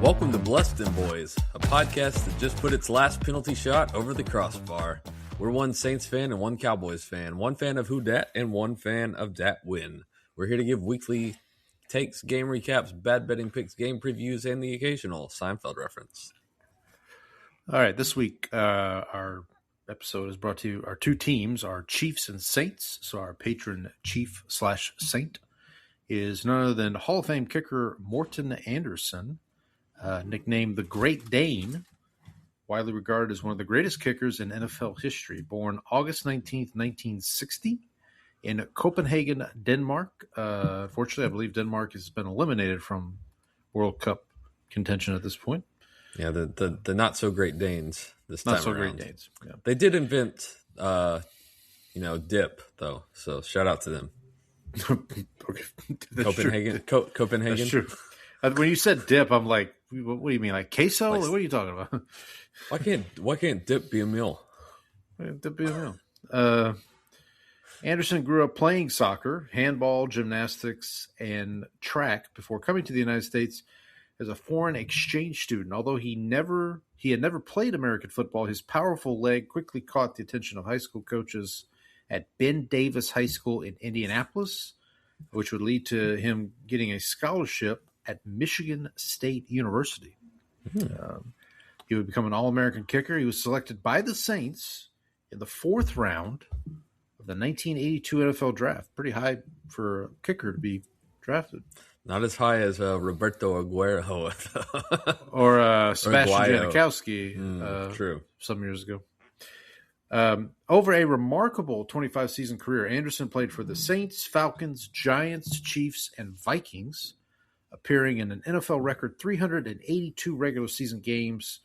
Welcome to Dem Boyz, a podcast that just put its last penalty shot over the crossbar. We're one Saints fan and one Cowboys fan, one fan of who dat and one fan of dat win. We're here to give weekly takes, game recaps, bad betting picks, game previews, and the occasional Seinfeld reference. All right, this week our episode is brought to you. Our two teams are Chiefs and Saints. So our patron Chief/Saint is none other than Hall of Fame kicker Morten Andersen, nicknamed the Great Dane, widely regarded as one of the greatest kickers in NFL history. Born August 19th, 1960 in Copenhagen, Denmark. Fortunately, I believe Denmark has been eliminated from World Cup contention at this point. Yeah, the not so great Danes this time Not so around. great Danes. Yeah. They did invent, dip though. So shout out to them. Okay. Copenhagen. Copenhagen. That's true. When you said dip, I'm like, what do you mean, like queso? What are you talking about? Why can't dip be a meal? Dip be a meal. Anderson grew up playing soccer, handball, gymnastics, and track before coming to the United States as a foreign exchange student. Although he had never played American football, his powerful leg quickly caught the attention of high school coaches at Ben Davis High School in Indianapolis, which would lead to him getting a scholarship at Michigan State University. He would become an All-American kicker. He was selected by the Saints in the fourth round of the 1982 NFL Draft. Pretty high for a kicker to be drafted. Not as high as Roberto Aguero or Sebastian Janikowski true. Some years ago. Over a remarkable 25-season career, Anderson played for the Saints, Falcons, Giants, Chiefs, and Vikings, appearing in an NFL record 382 regular season games,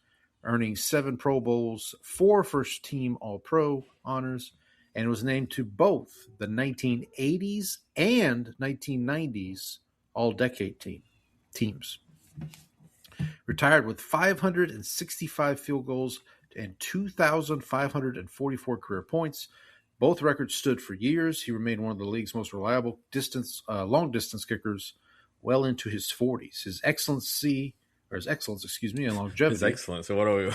earning 7 Pro Bowls, 4 first-team All-Pro honors, and was named to both the 1980s and 1990s All-Decade teams. Retired with 565 field goals and 2,544 career points. Both records stood for years. He remained one of the league's most reliable long-distance kickers well into his 40s. His excellence, and longevity. His excellence. So what are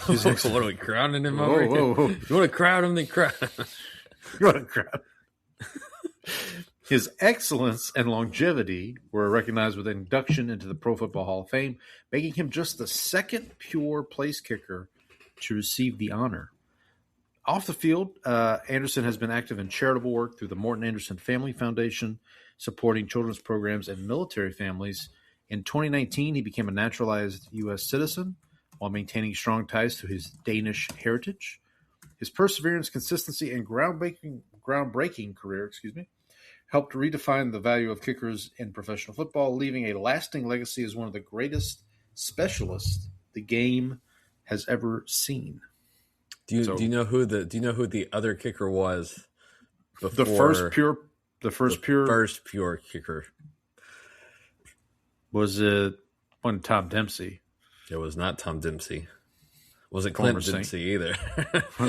we crowning him over? Whoa. You want to crowd him, then crowd. You want to crowd. His excellence and longevity were recognized with induction into the Pro Football Hall of Fame, making him just the second pure place kicker to receive the honor. Off the field, Anderson has been active in charitable work through the Morten Andersen Family Foundation, supporting children's programs and military families. In 2019, he became a naturalized U.S. citizen while maintaining strong ties to his Danish heritage. His perseverance, consistency, and groundbreaking career, helped redefine the value of kickers in professional football, leaving a lasting legacy as one of the greatest specialists the game has ever seen. Do you know who the other kicker was? The first pure kicker. Was it one Tom Dempsey? It was not Tom Dempsey. Wasn't Clint Dempsey either.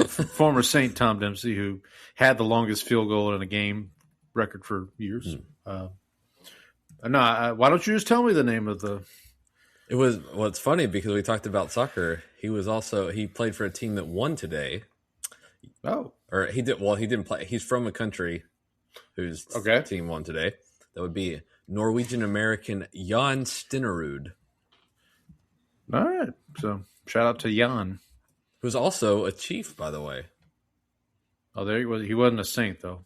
Former Saint Tom Dempsey, who had the longest field goal in a game record for years. Why don't you just tell me the name of the? It's funny because we talked about soccer. He played for a team that won today. Oh, or he did. Well, he didn't play. He's from a country whose team won today. That would be Norwegian American Jan Stenerud. All right. So shout out to Jan, who's also a Chief, by the way. Oh, there he was. He wasn't a Saint, though.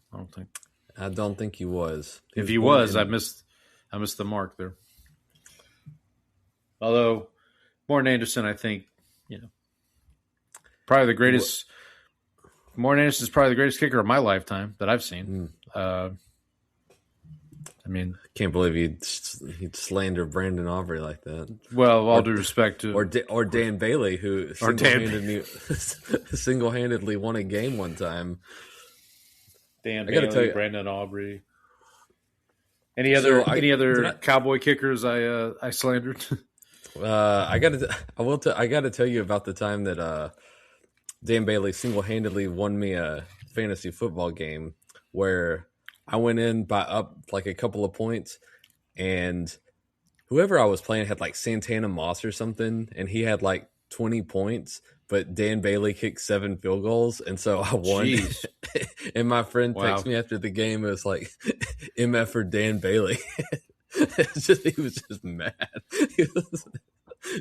I don't think he was. If he was, I missed the mark there. Although Morten Andersen, I think, probably the greatest. Morten Andersen is probably the greatest kicker of my lifetime that I've seen. I can't believe he'd slander Brandon Aubrey like that. Well, all due respect to or Dan Bailey, who single-handedly won a game one time. Dan Bailey, Brandon Aubrey. Any other Cowboy kickers I slandered? I got to tell you about the time that Dan Bailey single-handedly won me a fantasy football game where I went in by up like a couple of points, and whoever I was playing had like Santana Moss or something, and he had like 20 points, but Dan Bailey kicked 7 field goals, and so I won. And my friend texted me after the game. It was like, MF for Dan Bailey. He was just mad. He was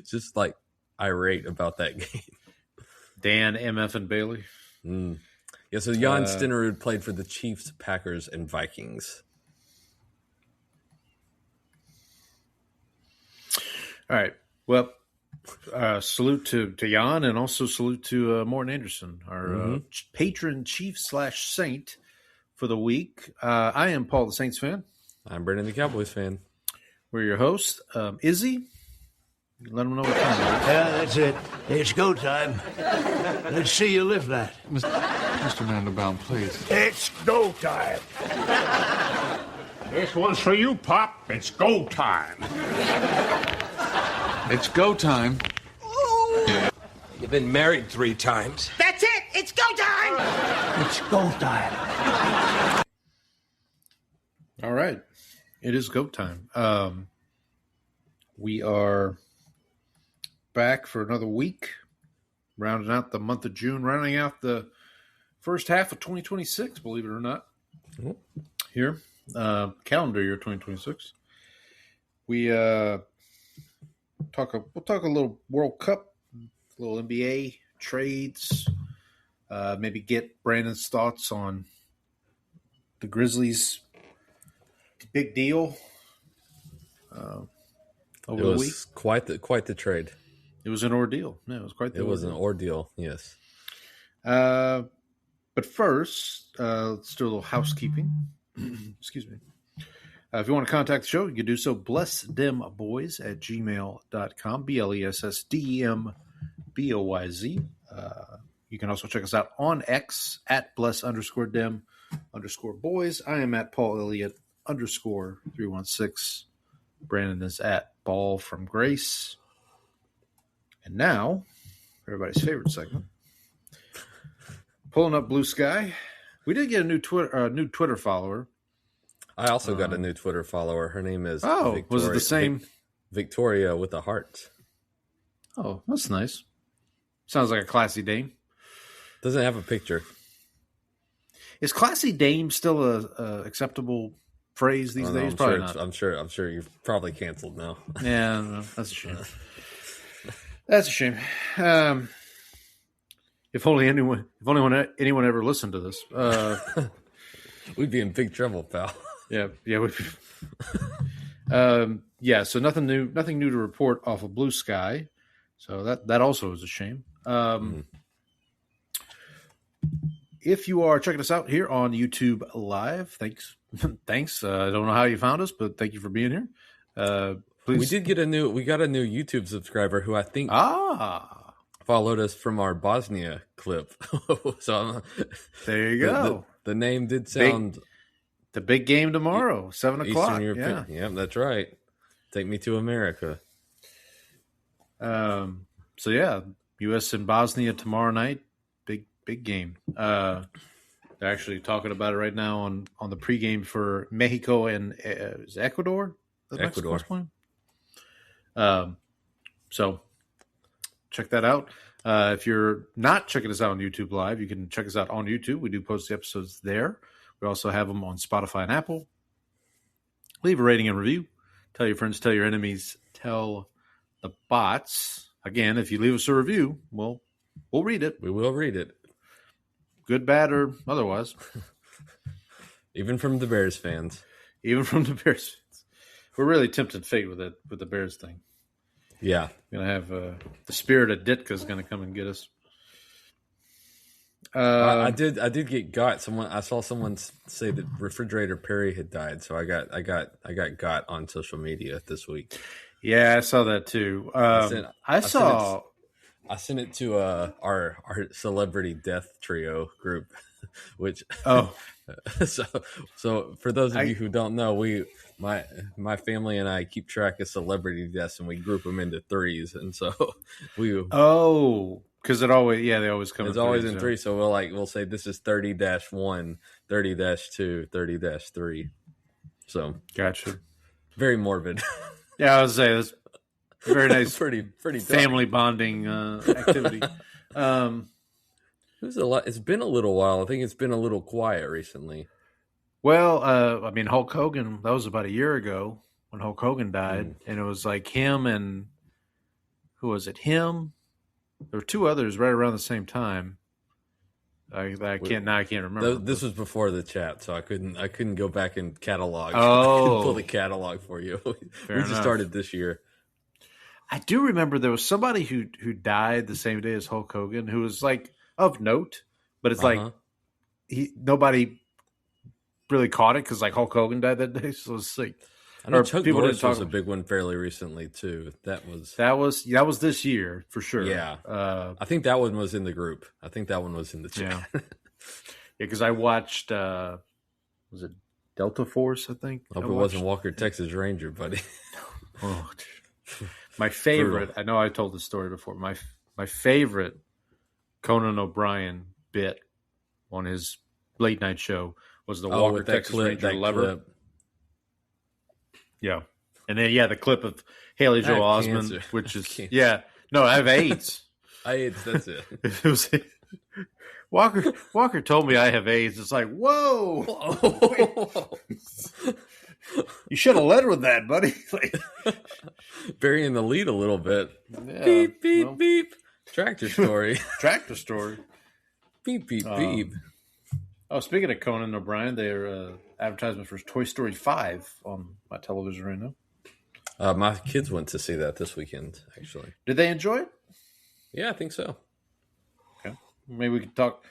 just like irate about that game. Dan, MF, and Bailey. Yeah, so Jan Stenerud played for the Chiefs, Packers, and Vikings. All right. Well, salute to Jan, and also salute to Morton Anderson, our patron chief/saint for the week. I am Paul, the Saints fan. I'm Brendan, the Cowboys fan. We're your hosts. Izzy, let them know what time it is. Yeah, that's it. It's go time. Let's see you live that. Mr. Mandelbaum, please. It's go time. This one's for you, Pop. It's go time. It's go time. You've been married 3 times. That's it! It's go time! It's go time. All right. It is go time. We are back for another week, rounding out the month of June, rounding out the first half of 2026, believe it or not. Here, calendar year 2026. We'll talk a little World Cup, a little NBA trades, maybe get Brandon's thoughts on the Grizzlies' big deal over the week. Quite the trade. It was an ordeal. No, it was quite the ordeal. It was an ordeal, yes. But first, let's do a little housekeeping. Excuse me. If you want to contact the show, you can do so. blessdemboys@gmail.com. BLESSDEMBOYZ. You can also check us out on X at bless_dem_boys. I am at Paul Elliott _316. Brandon is at Ball from Grace. And now, everybody's favorite segment. Pulling up Blue Sky. We did get a new Twitter follower. I also got a new Twitter follower. Her name is Victoria. Was it the same? Victoria with a heart. Oh, that's nice. Sounds like a classy dame. Doesn't have a picture. Is classy dame still a acceptable phrase these days? Probably not. I'm sure you've probably canceled now. Yeah, no, that's a shame. That's a shame. If only anyone ever listened to this, we'd be in big trouble, pal. Yeah. We'd be. So nothing new to report off of Blue Sky. So that also is a shame. If you are checking us out here on YouTube Live, thanks. I don't know how you found us, but thank you for being here. Please. We got a new YouTube subscriber who I think followed us from our Bosnia clip. So there you go. The name did sound the big game tomorrow, 7:00. Yeah, that's right. Take me to America. So yeah, U.S. and Bosnia tomorrow night. Big game. They're actually talking about it right now on the pregame for Mexico and is Ecuador. Ecuador. So check that out. If you're not checking us out on YouTube Live, you can check us out on YouTube. We do post the episodes there. We also have them on Spotify and Apple. Leave a rating and review. Tell your friends, tell your enemies, tell the bots. Again, if you leave us a review, we'll read it. We will read it. Good, bad, or otherwise. Even from the Bears fans. We're really tempting fate with the Bears thing. Yeah. We're going to have the spirit of Ditka is going to come and get us. I did get got. I saw someone say that Refrigerator Perry had died, so I got got on social media this week. Yeah, I saw that too. I sent it to our celebrity death trio group, which so for those of you who don't know, my family and I keep track of celebrity deaths and we group them into threes, and so because they always come. It's always in 3, so we'll say this is 30-1, 30-2, 30-3. So gotcha. Very morbid. Yeah, I was saying it's very nice, pretty family bonding activity. It was a lot. It's been a little while. I think it's been a little quiet recently. Well, I mean, Hulk Hogan. That was about a year ago when Hulk Hogan died, and it was like him and who was it? Him. There were two others right around the same time. I can't remember. This was before the chat, so I couldn't go back and catalog. Oh. I couldn't pull the catalog for you. We just started this year. I do remember there was somebody who died the same day as Hulk Hogan who was like of note, but it's like nobody really caught it because like Hulk Hogan died that day, so it's like I know Chuck Norris was a big one fairly recently too. That was this year for sure. Yeah, I think that one was in the group. I think that one was in the chat. Yeah, because I watched. Was it Delta Force? I think. Hope it wasn't Walker Texas Ranger, buddy. Oh, my favorite. I know I told this story before. My favorite Conan O'Brien bit on his late night show was the Walker Texas Ranger lever. Clip. Yeah. And then, the clip of Haley Joel Osment, cancer. Which is, no, I have AIDS. AIDS, that's it. It was, Walker told me I have AIDS. It's like, whoa. You should have led with that, buddy. Burying the lead a little bit. Yeah, beep, beep, beep. Tractor story. Tractor story. Beep, beep, beep. Oh, speaking of Conan O'Brien, they're advertisement for Toy Story 5 on my television right now. My kids went to see that this weekend, actually. Did they enjoy it? Yeah, I think so. Okay. Maybe we can talk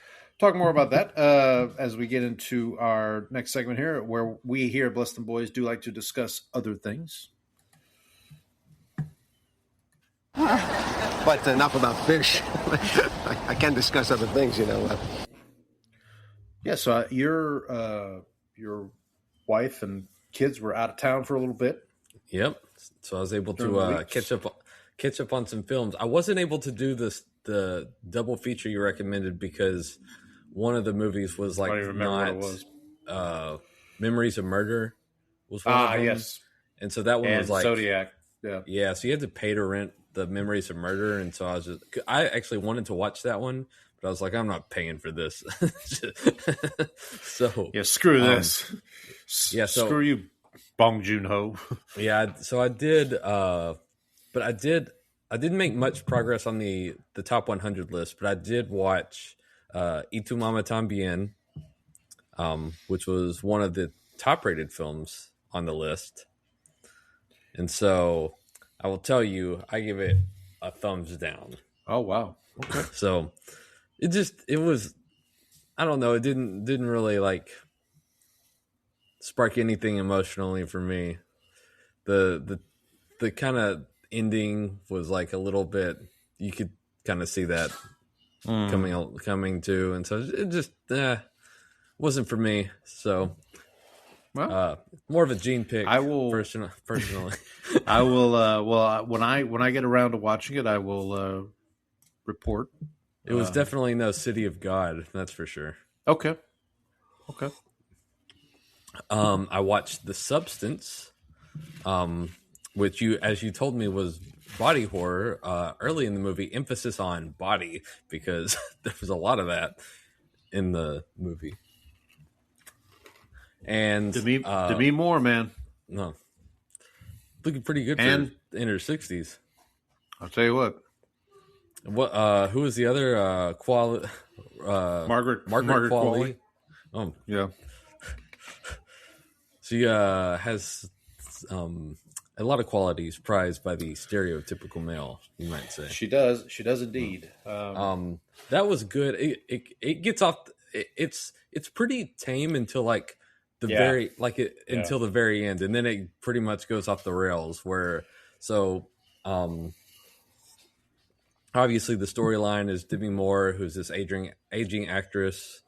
more about that as we get into our next segment here, where we here at Bless Them Boys do like to discuss other things. But enough about fish. I can discuss other things, you know. Yeah, so your wife and kids were out of town for a little bit. Yep. So I was able to catch up on some films. I wasn't able to do the double feature you recommended because one of the movies was like Memories of Murder was one of them. Yes. And so that one was like Zodiac. Yeah. So you had to pay to rent the Memories of Murder, and so I actually wanted to watch that one. But I was like, I'm not paying for this. So screw this. Screw you, Bong Joon-ho. Yeah, so I did, but I didn't make much progress on the top 100 list. But I did watch Tu Mama Tambien, which was one of the top rated films on the list. And so I will tell you, I give it a thumbs down. Oh wow! Okay, so. It was, I don't know. It didn't really like spark anything emotionally for me. The kind of ending was like a little bit, you could kind of see that coming to. And so it just wasn't for me. So more of a Gene pick. I will personally. I will, when I get around to watching it, I will report. It was definitely no City of God, that's for sure. Okay. I watched The Substance, which as you told me, was body horror. Early in the movie, emphasis on body because there was a lot of that in the movie. And Demi Moore, man, no, looking pretty good for in her 60s. I'll tell you what. What? Who was the other Margaret Qualley? Oh, yeah. She has a lot of qualities prized by the stereotypical male, you might say. She does indeed. That was good. It gets off. It's pretty tame until like until the very end, and then it pretty much goes off the rails. Obviously, the storyline is Demi Moore, who's this aging actress,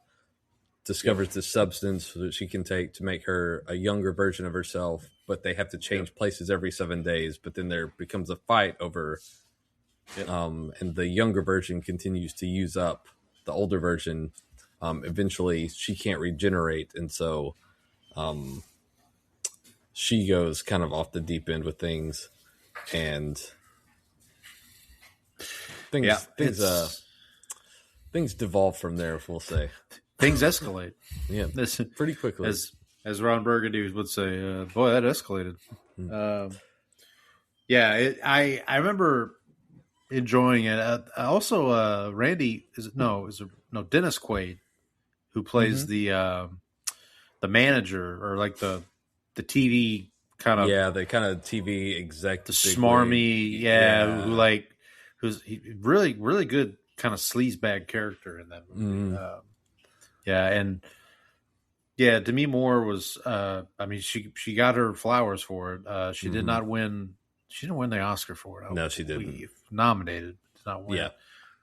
discovers this substance that she can take to make her a younger version of herself, but they have to change places every 7 days. But then there becomes a fight over, and the younger version continues to use up the older version. Eventually, she can't regenerate, and so she goes kind of off the deep end with things, and things devolve from there. We'll say things escalate. Yeah, pretty quickly. As Ron Burgundy would say, "Boy, that escalated." I remember enjoying it. Also, Randy Dennis Quaid, who plays the manager or like the TV kind of the kind of TV exec, the smarmy who's really really good kind of sleazebag character in that movie. Demi Moore was. She got her flowers for it. She did not win. She didn't win the Oscar for it. No, she didn't. Nominated, did not win. Yeah.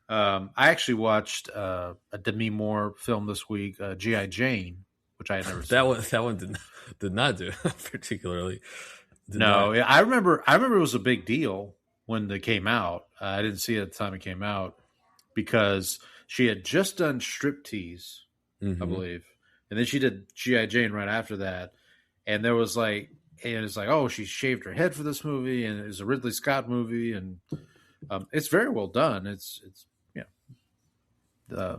I actually watched a Demi Moore film this week, G.I. Jane, which I had never seen. That one did not do particularly. I remember it was a big deal when they came out. I didn't see it at the time it came out because she had just done Striptease, I believe. And then she did G.I. Jane right after that. And there was oh, she shaved her head for this movie, and it was a Ridley Scott movie, and it's very well done. It's I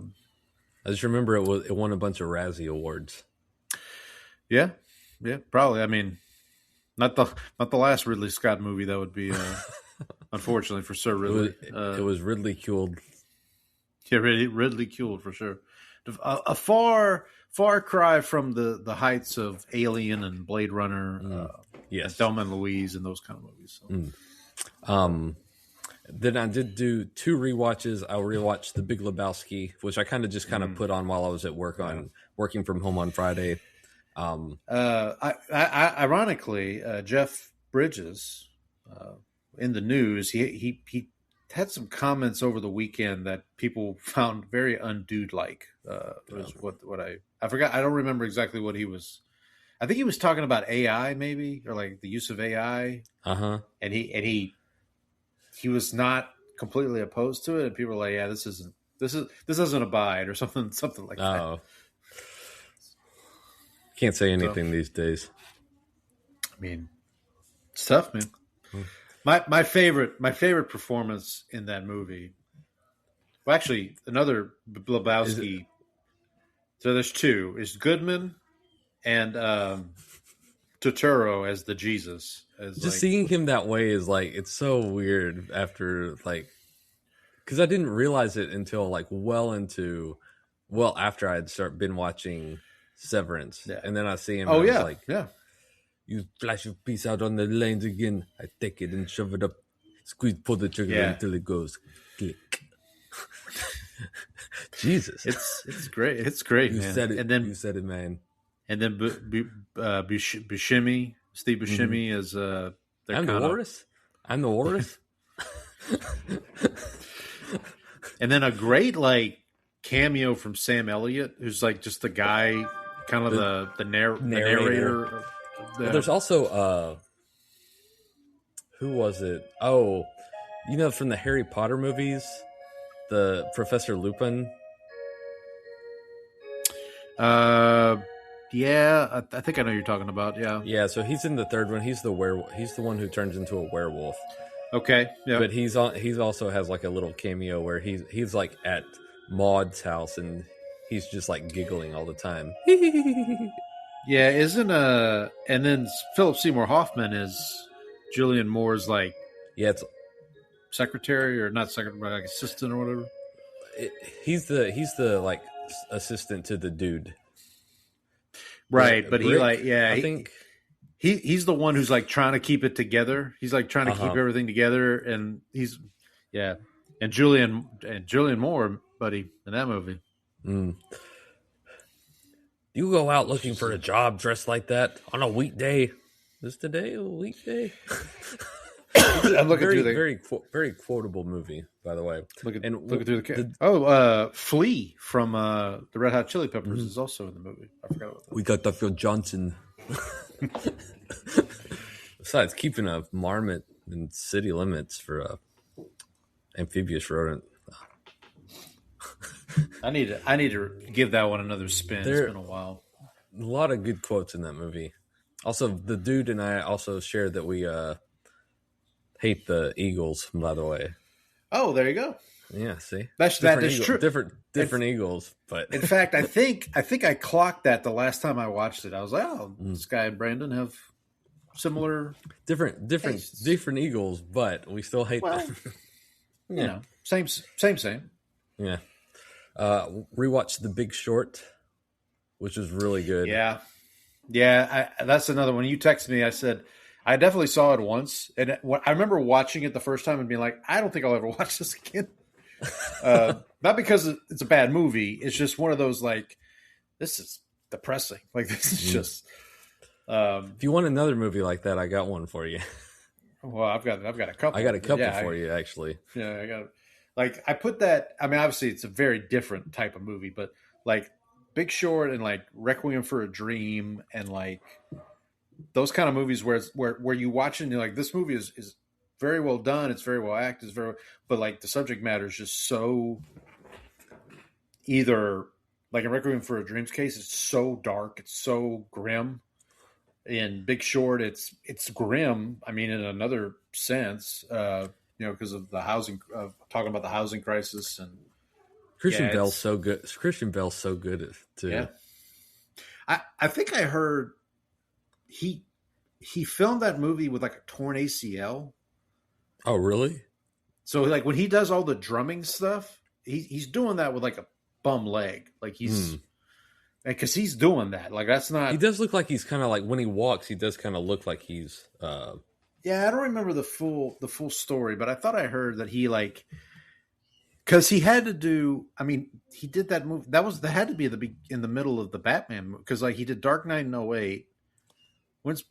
just remember it won a bunch of Razzie Awards. Yeah, probably. I mean, not the last Ridley Scott movie that would be, unfortunately for Sir Ridley. It was ridiculed. Yeah, ridiculed for sure. A far cry from the heights of Alien and Blade Runner, yes, and Thelma and Louise and those kind of movies. So. Then I did do 2 rewatches. I rewatched The Big Lebowski, which I kind of put on while I was at work working from home on Friday. Ironically, Jeff Bridges in the news, he had some comments over the weekend that people found very undude-like. Was what I forgot. I don't remember exactly what he was. I think he was talking about AI, maybe, or like the use of AI. And he was not completely opposed to it, and people were like, "Yeah, this doesn't abide," or something like that. Can't say anything these days. I mean, it's tough, man. My favorite performance in that movie. Well, actually, another Lebowski. So there's 2. It's Goodman and Turturro as the Jesus. Seeing him that way is it's so weird after because I didn't realize it until after I'd been watching Severance, and then I see him. You flash your piece out on the lanes again. I take it and shove it up, pull the trigger until it goes click. Jesus, it's great. It's great. You man. said it, and then you said it, man. And then Buscemi, Steve Buscemi is I'm the Walrus. I'm the Walrus. And then a great cameo from Sam Elliott, who's just the guy, kind of the narrator. There's also who was it? Oh, from the Harry Potter movies, the Professor Lupin. Yeah, I think I know who you're talking about. Yeah. So he's in the third one. He's the werewolf. He's the one who turns into a werewolf. Okay, yeah. But he's also has a little cameo where he's at Maud's house and he's just giggling all the time. Yeah, and then Philip Seymour Hoffman is Julianne Moore's it's secretary or not secretary, but assistant or whatever. He's the assistant to the dude. Right, but Brick, I think he's the one who's trying to keep it together. He's trying to keep everything together, and and Julianne Moore, buddy, in that movie. You go out looking for a job dressed like that on a weekday. Is today a weekday? I'm looking through very quotable movie, by the way. Looking through the Flea from the Red Hot Chili Peppers is also in the movie. I forgot about that. We got Phil Johnson. Besides, keeping a marmot in city limits for a amphibious rodent. I need to give that one another spin. It's been a while. A lot of good quotes in that movie. Also, the dude and I also shared that we hate the Eagles, by the way. Oh, there you go. Yeah, see? That is true. Different Eagles, but in fact, I think I clocked that the last time I watched it. I was like, oh, this guy and Brandon have similar different Eagles, but we still hate them. You know, same. Yeah. Rewatched The Big Short, which is really good. Yeah. That's another one. You texted me. I said I definitely saw it once, and I remember watching it the first time and being like, I don't think I'll ever watch this again. Not because it's a bad movie. It's just one of those like, this is depressing. Like this is just. If you want another movie like that, I got one for you. Well, I've got a couple. I got a couple for you, actually. Yeah, I got. Like I put that. I mean, obviously, it's a very different type of movie, but like Big Short and like Requiem for a Dream and like those kind of movies where you watch it and you're like, this movie is very well done. It's very well acted. But like the subject matter is just so either like in Requiem for a Dream's case, it's so dark, it's so grim. In Big Short, it's grim. I mean, in another sense, because of the housing, talking about the housing crisis and Christian Bale's so good. Christian Bale's so good too. Yeah, I think I heard he filmed that movie with like a torn ACL. Oh, really? So like when he does all the drumming stuff, he's doing that with like a bum leg. Like he's because he's doing that. Like that's not. He does look like he's kind of like when he walks, he does kind of look like he's. Yeah, I don't remember the full story, but I thought I heard that he like because he had to do. I mean, he did that movie. That had to be in the middle of the Batman because like he did Dark Knight in 2008.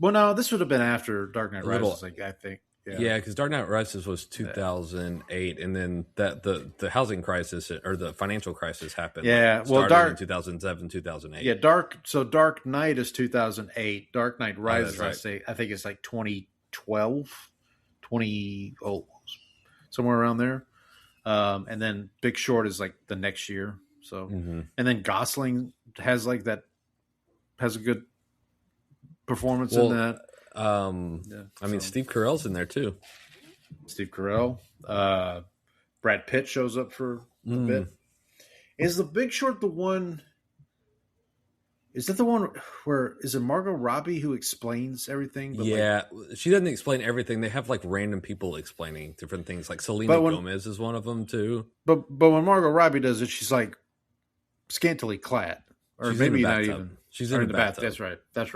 No, this would have been after Dark Knight Rises. I think. Yeah, because Dark Knight Rises was 2008, and then the housing crisis or the financial crisis happened. Yeah, in 2007, 2008. Yeah, Dark Knight is 2008. Dark Knight Rises, right. I think it's like 2012, somewhere around there. And then Big Short is like the next year. So, and then Gosling has a good performance in that. I mean, Steve Carell's in there too. Steve Carell. Brad Pitt shows up for a bit. Is The Big Short the one? Is that the one where is it Margot Robbie who explains everything? Yeah, she doesn't explain everything. They have like random people explaining different things. Like Selena Gomez is one of them too. But when Margot Robbie does it, she's like scantily clad, or she's maybe not even. She's in the bathtub. That's right. That's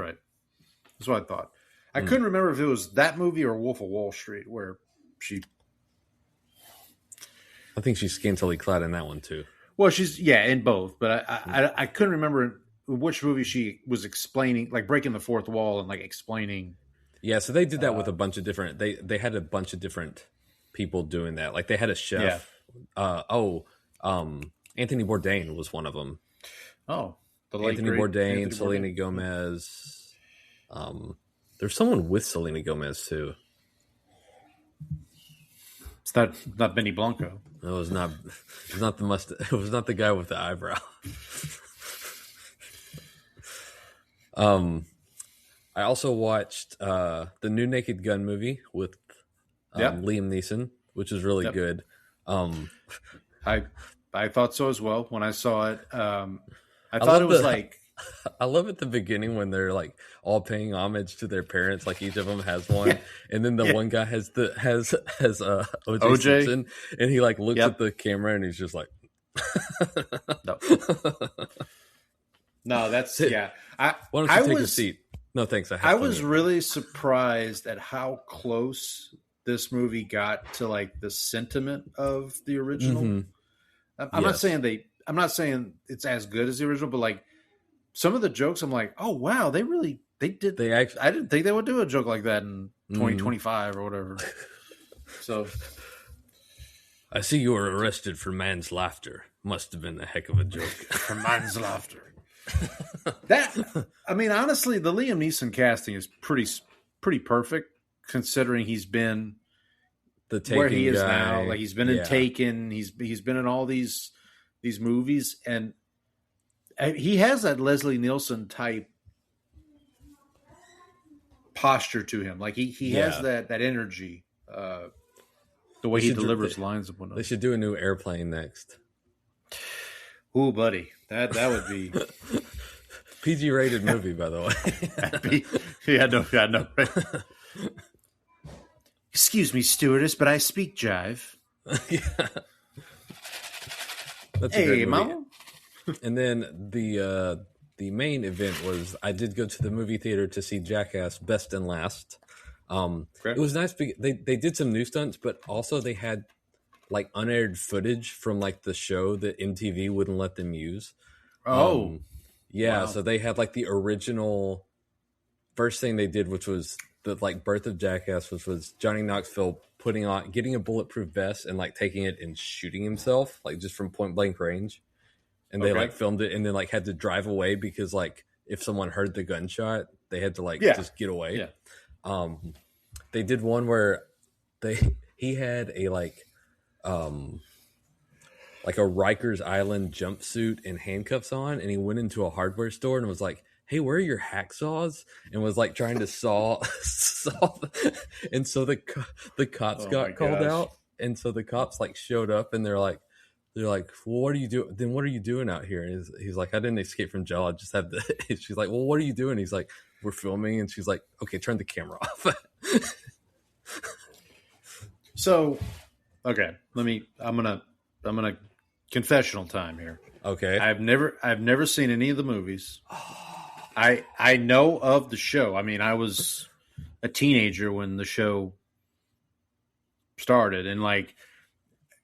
what I thought. I couldn't remember if it was that movie or Wolf of Wall Street where she. I think she's scantily clad in that one too. Well, she's in both, but I couldn't remember which movie she was explaining, like breaking the fourth wall and like explaining. Yeah, so they did that with a bunch of different. They had a bunch of different people doing that. Like they had a chef. Yeah. Anthony Bourdain was one of them. Oh, Anthony Bourdain, Selena Gomez. There's someone with Selena Gomez too. It's not Benny Blanco. It was not. It was not the It was not the guy with the eyebrow. I also watched the new Naked Gun movie with Liam Neeson, which is really good. I thought so as well when I saw it. I thought it was like. I love at the beginning when they're like all paying homage to their parents, like each of them has one, and then the one guy has OJ Simpson, and he like looks at the camera and he's just like, no, that's Why don't you take a seat? No, thanks. I was really surprised at how close this movie got to like the sentiment of the original. Mm-hmm. I'm not saying it's as good as the original, but like. Some of the jokes, I'm like, oh wow, they did. I didn't think they would do a joke like that in 2025 or whatever. So, I see you were arrested for man's laughter. Must have been a heck of a joke. For man's laughter. I mean, honestly, the Liam Neeson casting is pretty perfect considering he's been where he is now. Like he's been in Taken. He's been in all these movies and. He has that Leslie Nielsen type posture to him. Like he has that energy. The way he delivers lines and whatnot. They should do a new Airplane next. Ooh, buddy, that would be PG rated movie, by the way. No. Excuse me, stewardess, but I speak jive. That's a great movie. Mama. And then the main event was I did go to the movie theater to see Jackass Best and Last. It was nice because they did some new stunts, but also they had like unaired footage from like the show that MTV wouldn't let them use. Wow. So they had like the original first thing they did, which was the like birth of Jackass, which was Johnny Knoxville getting a bulletproof vest and like taking it and shooting himself like just from point blank range. And they like filmed it and then like had to drive away because like if someone heard the gunshot, they had to like just get away. Yeah. They did one where he had a like a Rikers Island jumpsuit and handcuffs on, and he went into a hardware store and was like, "Hey, where are your hacksaws?" And was like trying to saw, and so the cops got called out, and so the cops like showed up and they're like, well, what are you doing? Then what are you doing out here? And he's like, I didn't escape from jail. I just had the. She's like, well, what are you doing? He's like, we're filming, and she's like, okay, turn the camera off. So, okay, I'm gonna confessional time here. Okay, I've never seen any of the movies. I know of the show. I mean, I was a teenager when the show started, and like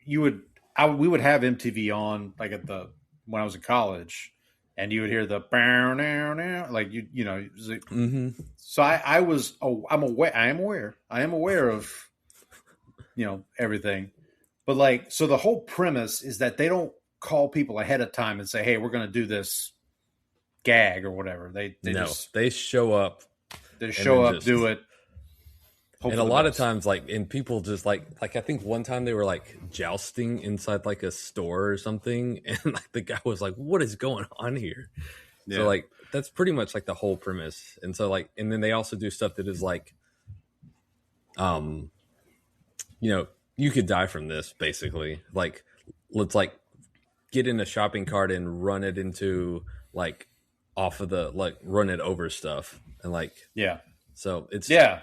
we would have MTV on like when I was in college, and you would hear the bow now like you know. Like, So I am aware of everything, but like so the whole premise is that they don't call people ahead of time and say, hey, we're going to do this gag or whatever. They show up. They show up, do it. And a lot of times, like, and people just like I think one time they were like jousting inside like a store or something, and like the guy was like, "What is going on here?" Yeah. So like that's pretty much like the whole premise. And so like, and then they also do stuff that is like, you could die from this basically. Like, let's like get in a shopping cart and run it into like off of the like run it over stuff and like So it's Yeah,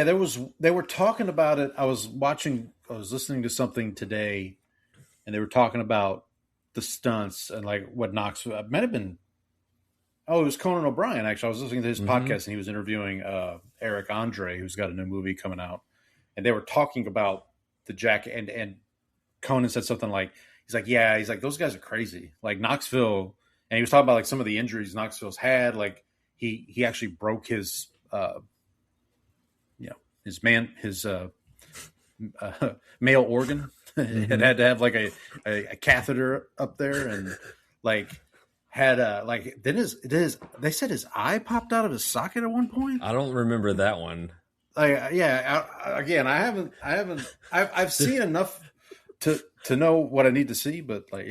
they were talking about it. I was listening to something today, and they were talking about the stunts and like what Knoxville it might have been. Oh, it was Conan O'Brien. Actually, I was listening to his podcast, and he was interviewing Eric Andre, who's got a new movie coming out, and they were talking about the Jack and Conan said something like, he's like those guys are crazy. Like Knoxville, and he was talking about like some of the injuries Knoxville's had. Like he actually broke his. His male organ and had to have like a catheter up there and like had they said his eye popped out of his socket at one point. I don't remember that one. I've seen enough to know what I need to see, but like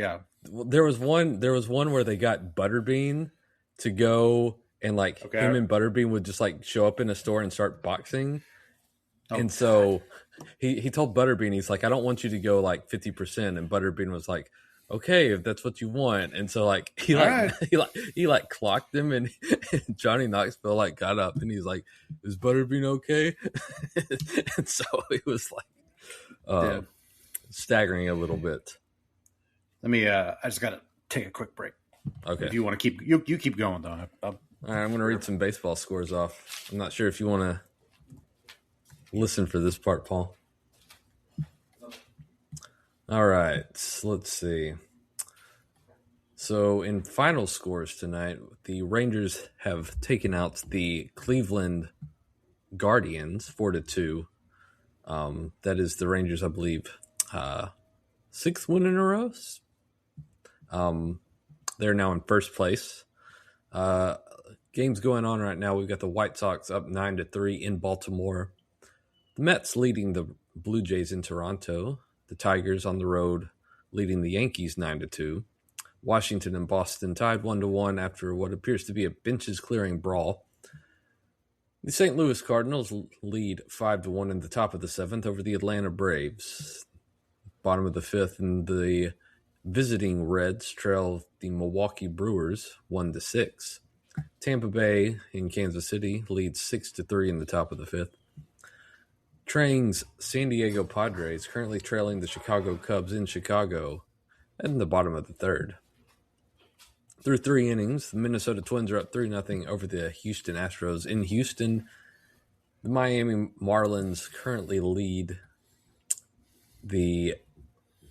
well, there was one where they got Butterbean to go and like him and Butterbean would just like show up in a store and start boxing. And so he told Butterbean, he's like, I don't want you to go like 50%. And Butterbean was like, okay, if that's what you want. And so like he clocked him, and Johnny Knoxville like got up and he's like, is Butterbean okay? And so it was like staggering a little bit. Let me I just gotta take a quick break. Okay. If you want to keep you keep going though. All right, I'm gonna read some baseball scores off. I'm not sure if you want to listen for this part, Paul. All right, let's see. So in final scores tonight, the Rangers have taken out the Cleveland Guardians 4-2. That is the Rangers, I believe, 6th win in a row. They're now in first place. Games going on right now. We've got the White Sox up 9-3 in Baltimore. The Mets leading the Blue Jays in Toronto. The Tigers on the road leading the Yankees 9-2. Washington and Boston tied 1-1 after what appears to be a benches clearing brawl. The St. Louis Cardinals lead 5-1 in the top of the 7th over the Atlanta Braves. Bottom of the 5th, and the visiting Reds trail the Milwaukee Brewers 1-6. Tampa Bay in Kansas City leads 6-3 in the top of the 5th. Trailing San Diego Padres currently trailing the Chicago Cubs in Chicago in the bottom of the 3rd. Through 3 innings, the Minnesota Twins are up 3-0 over the Houston Astros in Houston. The Miami Marlins currently lead the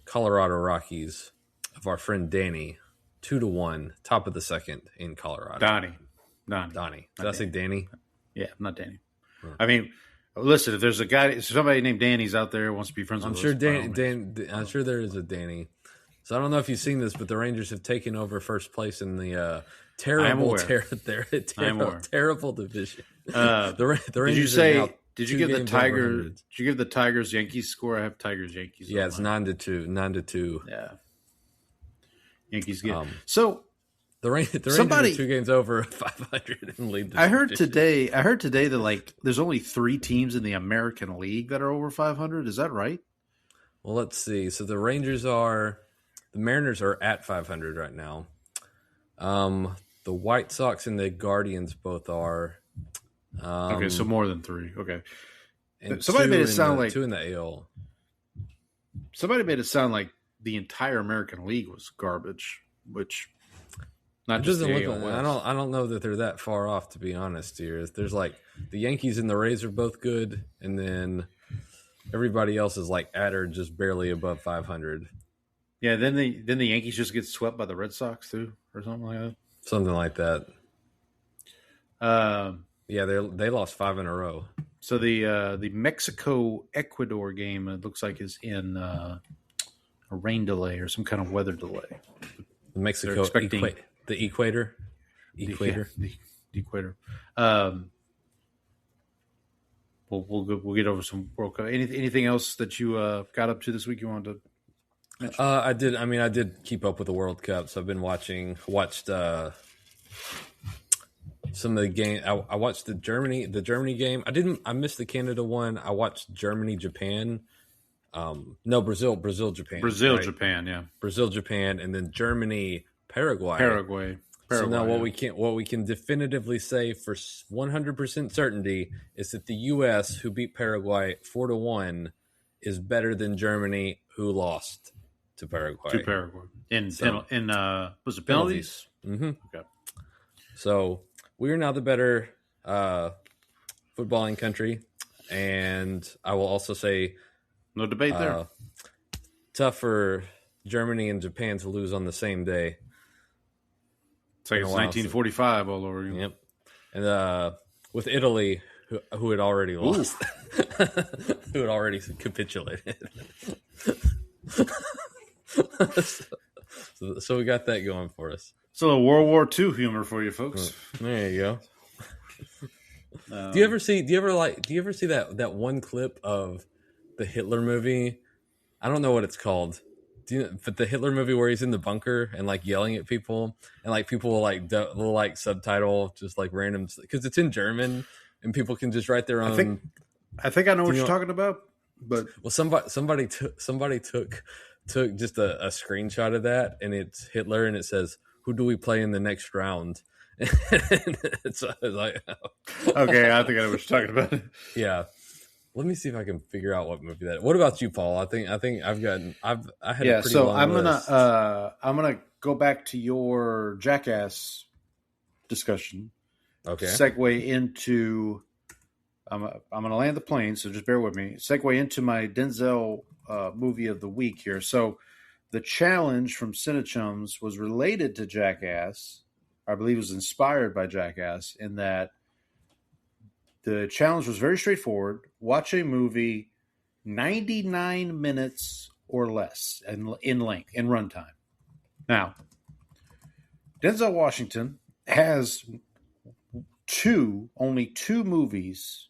Colorado Rockies of our friend Danny 2-1, top of the 2nd in Colorado. Donnie. Did I say Danny? Yeah, not Danny. I mean, listen, if there's somebody named Danny's out there who wants to be friends with us. I'm sure there is a Danny. So I don't know if you've seen this, but the Rangers have taken over first place in the terrible division. The Rangers Did you give the Tigers Yankees score? I have Tigers Yankees. Yeah, it's 9-2. Yeah. Yankees get so the Rangers are 2 games over 500 and lead. I heard today that like there's only 3 teams in the American League that are over 500. Is that right? Well, let's see. So the Mariners are at 500 right now. The White Sox and the Guardians both are. Okay, so more than 3. Okay. And somebody made it sound like 2 in the AL. Somebody made it sound like the entire American League was garbage, which not just the AL West. I don't know that they're that far off, to be honest here. There's like the Yankees and the Rays are both good, and then everybody else is like at or just barely above 500. Yeah, then the Yankees just get swept by the Red Sox too, or something like that. Something like that. Yeah, they lost 5 in a row. So the Mexico-Ecuador game, it looks like, is in a rain delay or some kind of weather delay. Mexico, the equator. The equator. We'll get over some World Cup. Anything else that you got up to this week you wanted to mention? I did keep up with the World Cup, so I've been watched some of the game. I watched the Germany game. I missed the Canada one. I watched Germany, Japan. Brazil, Japan. Right? Japan, yeah. Brazil, Japan, and then Germany, Paraguay. So now what we can definitively say for 100% certainty is that the U.S., who beat Paraguay 4-1, is better than Germany, who lost to Paraguay. Was it penalties? Mm-hmm. Okay. So we are now the better footballing country, and I will also say no debate there. Tough for Germany and Japan to lose on the same day. It's like it's 1945 all over you. Yep. And with Italy, who had already lost, who had already capitulated. so we got that going for us. So a World War II humor for you folks. There you go. Do you ever see that one clip of the Hitler movie? I don't know what it's called. But the Hitler movie where he's in the bunker and like yelling at people, and like people will like subtitle just like random, because it's in German and people can just write their own. I think I know what you're talking about. But somebody took just a screenshot of that, and it's Hitler, and it says, "Who do we play in the next round?" it's like, okay, I think I know what you're talking about. Yeah. Let me see if I can figure out what movie that is. What about you, Paul? I think I had a pretty long list. I'm gonna go back to your Jackass discussion. Okay. Segue into I'm gonna land the plane, so just bear with me. Segue into my Denzel movie of the week here. So the challenge from Cinechums was related to Jackass. I believe it was inspired by Jackass in that the challenge was very straightforward. Watch a movie 99 minutes or less in length, in runtime. Now, Denzel Washington has only two movies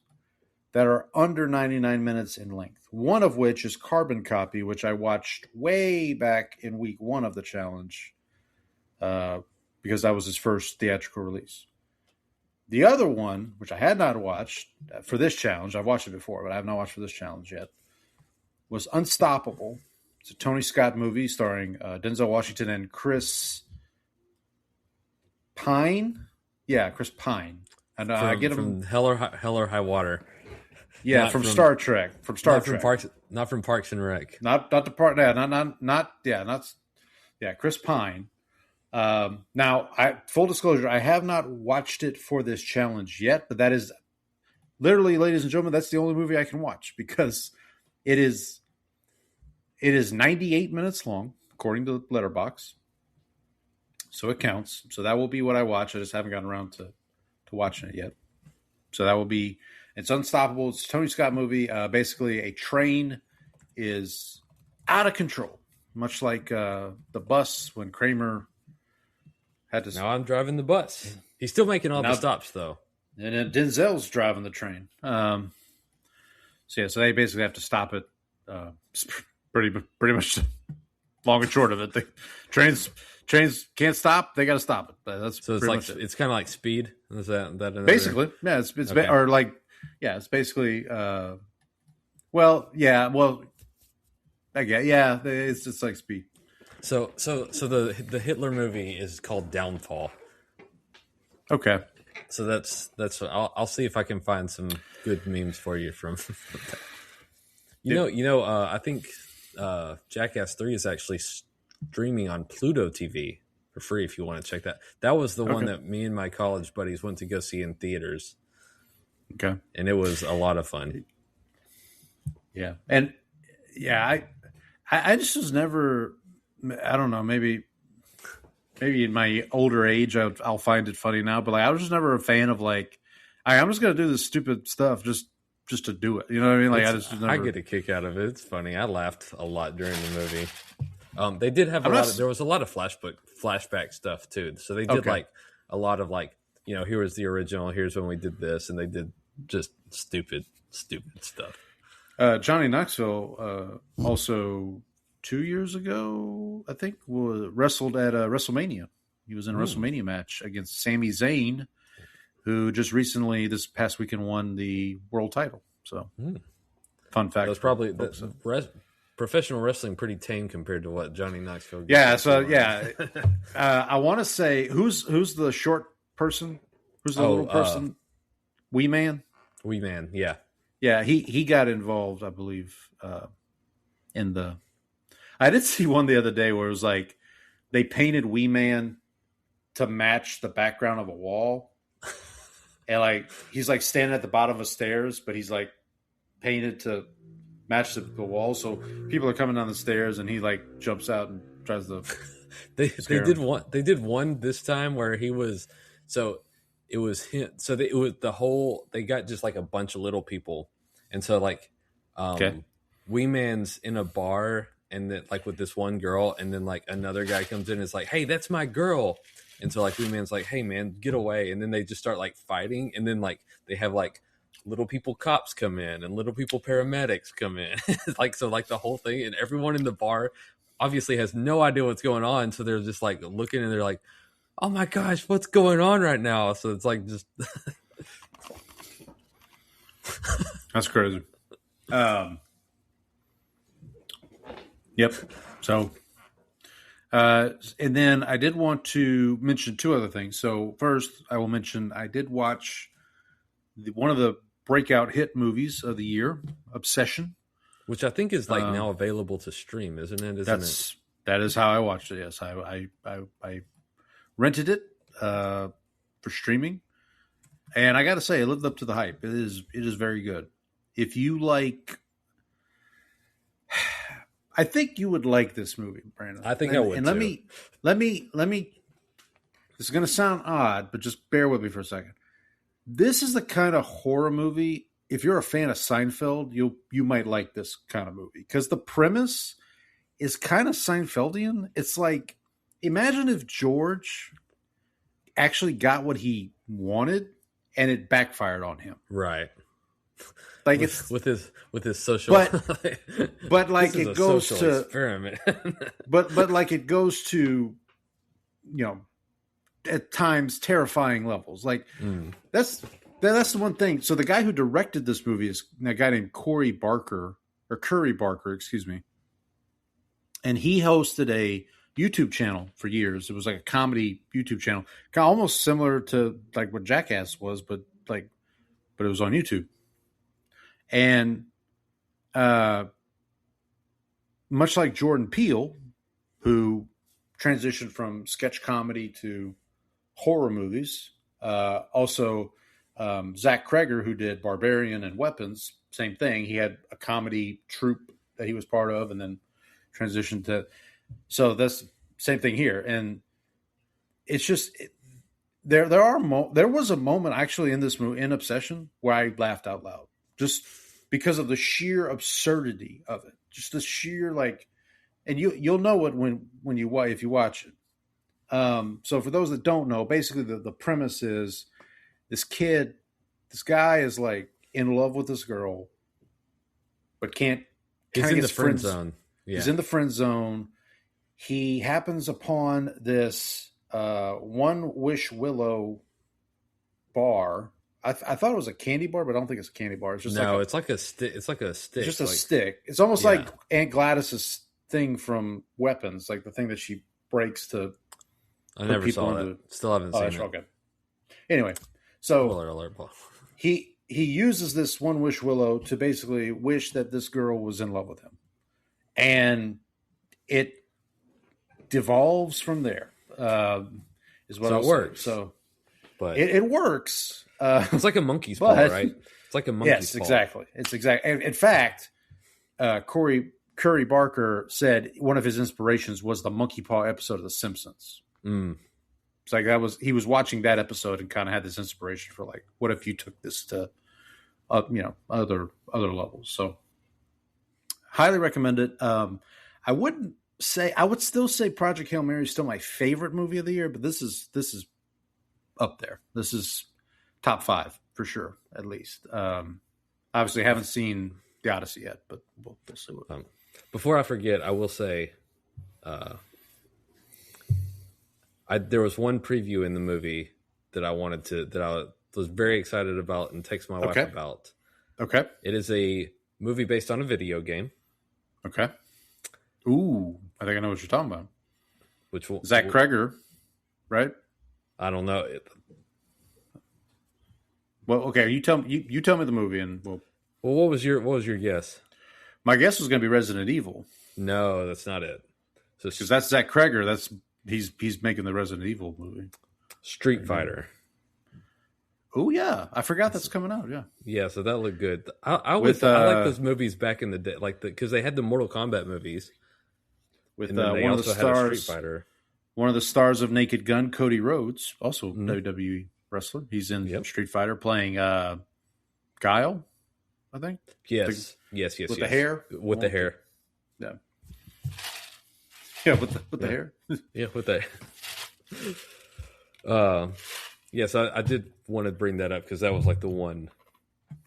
that are under 99 minutes in length. One of which is Carbon Copy, which I watched way back in week 1 of the challenge because that was his first theatrical release. The other one, which I had not watched for this challenge, I've watched it before, but I have not watched for this challenge yet, was Unstoppable. It's a Tony Scott movie starring Denzel Washington and Chris Pine. Yeah, Chris Pine. And I get him from Hell or High Water. Yeah, from Star Trek. From Star Trek. Not from Parks and Rec. Not the part. Yeah, Chris Pine. Now, full disclosure, I have not watched it for this challenge yet, but that is literally, ladies and gentlemen, that's the only movie I can watch because it is 98 minutes long, according to Letterboxd. So it counts. So that will be what I watch. I just haven't gotten around to watching it yet. So that will be, it's Unstoppable. It's a Tony Scott movie. Basically, a train is out of control, much like the bus when Kramer had to. Now I'm driving the bus. He's still making all the stops, though. And then Denzel's driving the train. So they basically have to stop it. Pretty much long and short of it. The trains can't stop. They got to stop it. That's so it's like it's kind of like Speed. Is that basically? Yeah, it's okay. Or like it's basically. It's just like Speed. So the Hitler movie is called Downfall. Okay. So that's I'll see if I can find some good memes for you from. I think Jackass 3 is actually streaming on Pluto TV for free if you want to check that. That was the one that me and my college buddies went to go see in theaters. Okay. And it was a lot of fun. Yeah. And I just was never, I don't know, maybe in my older age I'll find it funny now, but like I was just never a fan of like, I'm just going to do this stupid stuff just to do it. You know what I mean? Like I get a kick out of it. It's funny. I laughed a lot during the movie. They did have there was a lot of flashback stuff too. So they did like a lot of like, here was the original, here's when we did this, and they did just stupid stuff. Johnny Knoxville also 2 years ago, I think, wrestled at WrestleMania. He was in a WrestleMania match against Sami Zayn, who just recently, this past weekend, won the world title. So, fun fact. That's probably professional wrestling pretty tame compared to what Johnny Knoxville. I want to say who's the short person? Who's the little person? Wee Man. Wee Man. Yeah. Yeah. He got involved, I believe, in the. I did see one the other day where it was like they painted Wee Man to match the background of a wall. And like he's like standing at the bottom of stairs, but he's like painted to match the wall. So people are coming down the stairs, and he like jumps out and tries to. They did one this time where he was. So it was him. So it was the whole. They got just like a bunch of little people, and so like, Wee Man's in a bar, and then like with this one girl, and then like another guy comes in and is like, "Hey, that's my girl." And so like Wee Man's like, "Hey man, get away!" And then they just start like fighting, and then like they have like little people cops come in and little people paramedics come in, like so like the whole thing, and everyone in the bar obviously has no idea what's going on, so they're just like looking and they're like, "Oh my gosh, what's going on right now?" So it's like just that's crazy. Yep. So. And then I did want to mention two other things. So first, I will mention I did watch one of the breakout hit movies of the year, Obsession, which I think is like now available to stream, isn't it? That is how I watched it. Yes, I rented it for streaming, and I got to say, it lived up to the hype. It is very good. If you like. I think you would like this movie, Brandon. I think I would. And let me. This is going to sound odd, but just bear with me for a second. This is the kind of horror movie. If you're a fan of Seinfeld, you might like this kind of movie because the premise is kind of Seinfeldian. It's like imagine if George actually got what he wanted and it backfired on him. Right. Like with his social, but like it goes to experiment. but like it goes to, at times terrifying levels. Like that's the one thing. So the guy who directed this movie is a guy named Curry Barker, excuse me. And he hosted a YouTube channel for years. It was like a comedy YouTube channel, kind of almost similar to like what Jackass was, but it was on YouTube. And much like Jordan Peele, who transitioned from sketch comedy to horror movies, also Zach Kreger, who did Barbarian and Weapons, same thing. He had a comedy troupe that he was part of, and then transitioned to. So that's same thing here, and it's just there was a moment actually in this movie, in Obsession, where I laughed out loud just because of the sheer absurdity of it, just the sheer and you'll know it if you watch it. So for those that don't know, basically the premise is this guy is like in love with this girl, but can't. He's in the friend zone. Yeah. He's in the friend zone. He happens upon this One Wish Willow bar. I thought it was a candy bar, but I don't think it's a candy bar. It's just it's like a stick. It's like a stick. Just a stick. It's almost like Aunt Gladys's thing from Weapons, like the thing that she breaks to. I never saw it. Still haven't seen it. Okay. Anyway, so spoiler alert, Paul. He uses this One Wish Willow to basically wish that this girl was in love with him, and it devolves from there. Is what it works. So, but it works. It's like a monkey's paw, right? It's like a monkey's paw. Yes, exactly. It's exactly. In fact, Curry Barker said one of his inspirations was the monkey paw episode of The Simpsons. It's like he was watching that episode and kind of had this inspiration for like, what if you took this to, other levels. So, highly recommend it. I would still say Project Hail Mary is still my favorite movie of the year, but this is up there. This is top 5 for sure, at least. Obviously, I haven't seen The Odyssey yet, but we'll see what. Before I forget, I will say, there was one preview in the movie that I was very excited about and text my wife about. Okay. It is a movie based on a video game. Okay. Ooh, I think I know what you're talking about. Which one? Zach Kreger, right? I don't know. Well, okay. You tell me the movie, and Well, what was your guess? My guess was going to be Resident Evil. No, that's not it. Because that's Zach Kreger. He's making the Resident Evil movie. Street Fighter. Oh yeah, I forgot that's coming out. Yeah. Yeah, so that looked good. I like those movies back in the day, because they had the Mortal Kombat movies. With one of the stars, Street Fighter. One of the stars of Naked Gun, Cody Rhodes, also WWE wrestler. He's in Street Fighter playing Guile, I think. Yes. With the hair. With the hair. Yeah. Yeah, with the hair. Yeah, with the. Yes, I did want to bring that up because that was like the one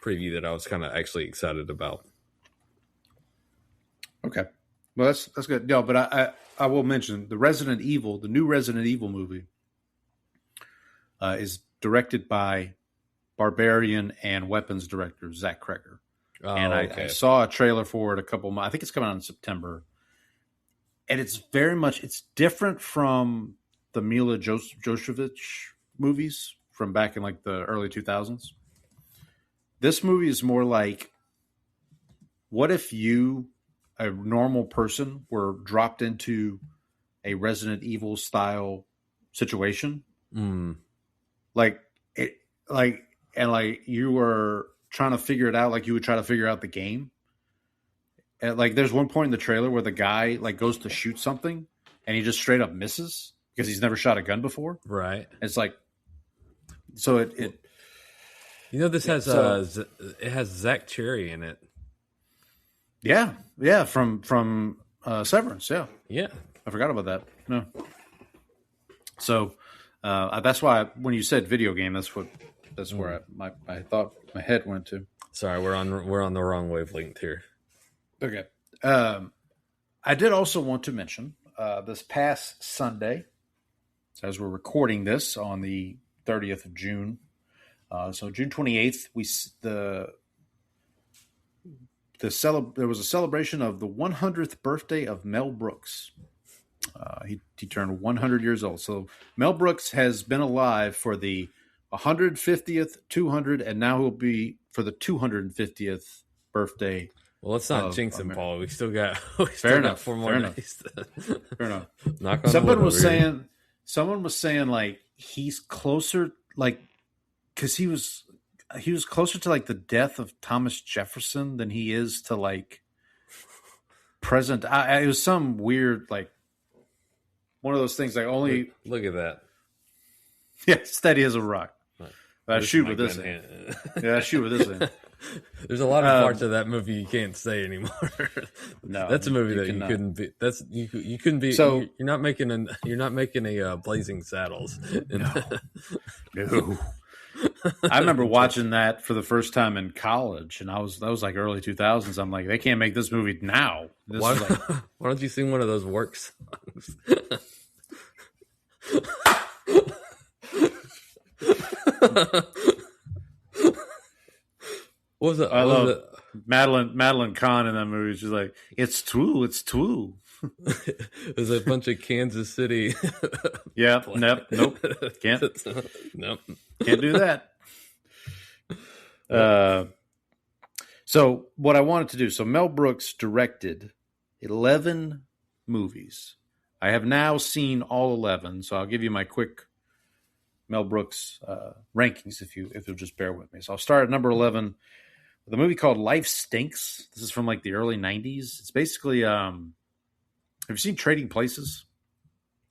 preview that I was kind of actually excited about. Okay, well that's good. No, but I will mention the new Resident Evil movie is directed by Barbarian and Weapons director Zach Kreger, and I saw a trailer for it a couple months. I think it's coming out in September. And it's different from the Mila Jovovich movies from back in like the early 2000s. This movie is more like, what if you, a normal person, were dropped into a Resident Evil style situation? Like you were trying to figure it out, like you would try to figure out the game. And like there's one point in the trailer where the guy like goes to shoot something and he just straight up misses because he's never shot a gun before. Right. It's like, so it this has it has Zach Cherry in it. Yeah, from Severance. Yeah, I forgot about that. No. So that's why when you said video game, that's where I thought my head went to. Sorry, we're on the wrong wavelength here. Okay. I did also want to mention this past Sunday, So as we're recording this on the 30th of June, so June 28th, there was a celebration of the 100th birthday of Mel Brooks. He turned 100 years old. So Mel Brooks has been alive for the 150th, 200, and now he'll be for the 250th birthday. Well, let's not jinx him, Paul. We still got Fair enough. 4 more days. Fair enough. Knock on Someone wood was over here. saying like he's closer, like because he was closer to like the death of Thomas Jefferson than he is to like present. It was some weird like one of those things like only Look at that. yeah, steady as a rock. This Shoot is with my this. gun. Yeah, shoot with this. Thing. There's a lot of parts of that movie you can't say anymore. No, that's a movie that cannot. you couldn't be. That's you couldn't be. So you're not making a Blazing Saddles. No. I remember watching that for the first time in college, and that was like early 2000s. I'm like, they can't make this movie now. Why don't you sing one of those work songs? What was it? I love Madeline Kahn in that movie. She's like, it's true. There's a bunch of Kansas City. Yeah, nope, can't do that. So what I wanted to do, so Mel Brooks directed 11 movies. I have now seen all 11, so I'll give you my quick Mel Brooks rankings if you'll just bear with me. So I'll start at number 11 with a movie called Life Stinks. This is from like the early 90s. It's basically have you seen Trading Places?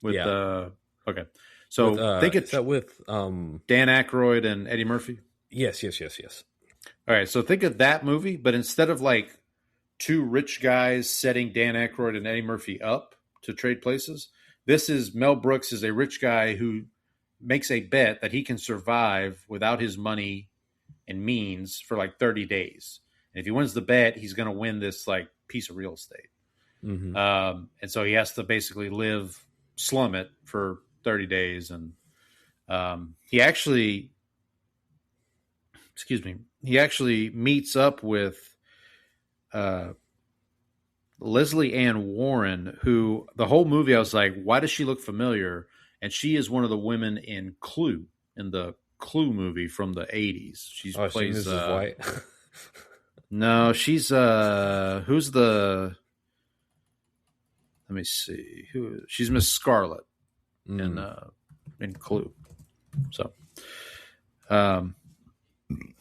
Okay. So think it's with Dan Aykroyd and Eddie Murphy. Yes. All right, so think of that movie, but instead of like two rich guys setting Dan Aykroyd and Eddie Murphy up to trade places, this is Mel Brooks is a rich guy who makes a bet that he can survive without his money and means for like 30 days. And if he wins the bet, he's going to win this like piece of real estate. Mm-hmm. And so he has to basically slum it for 30 days. And he actually meets up with Leslie Ann Warren, who the whole movie I was like, why does she look familiar? And she is one of the women in Clue, in the Clue movie from the 80s. She plays Mrs. White. No, she's who's the? Let me see. She's Miss Scarlet in Clue. So, so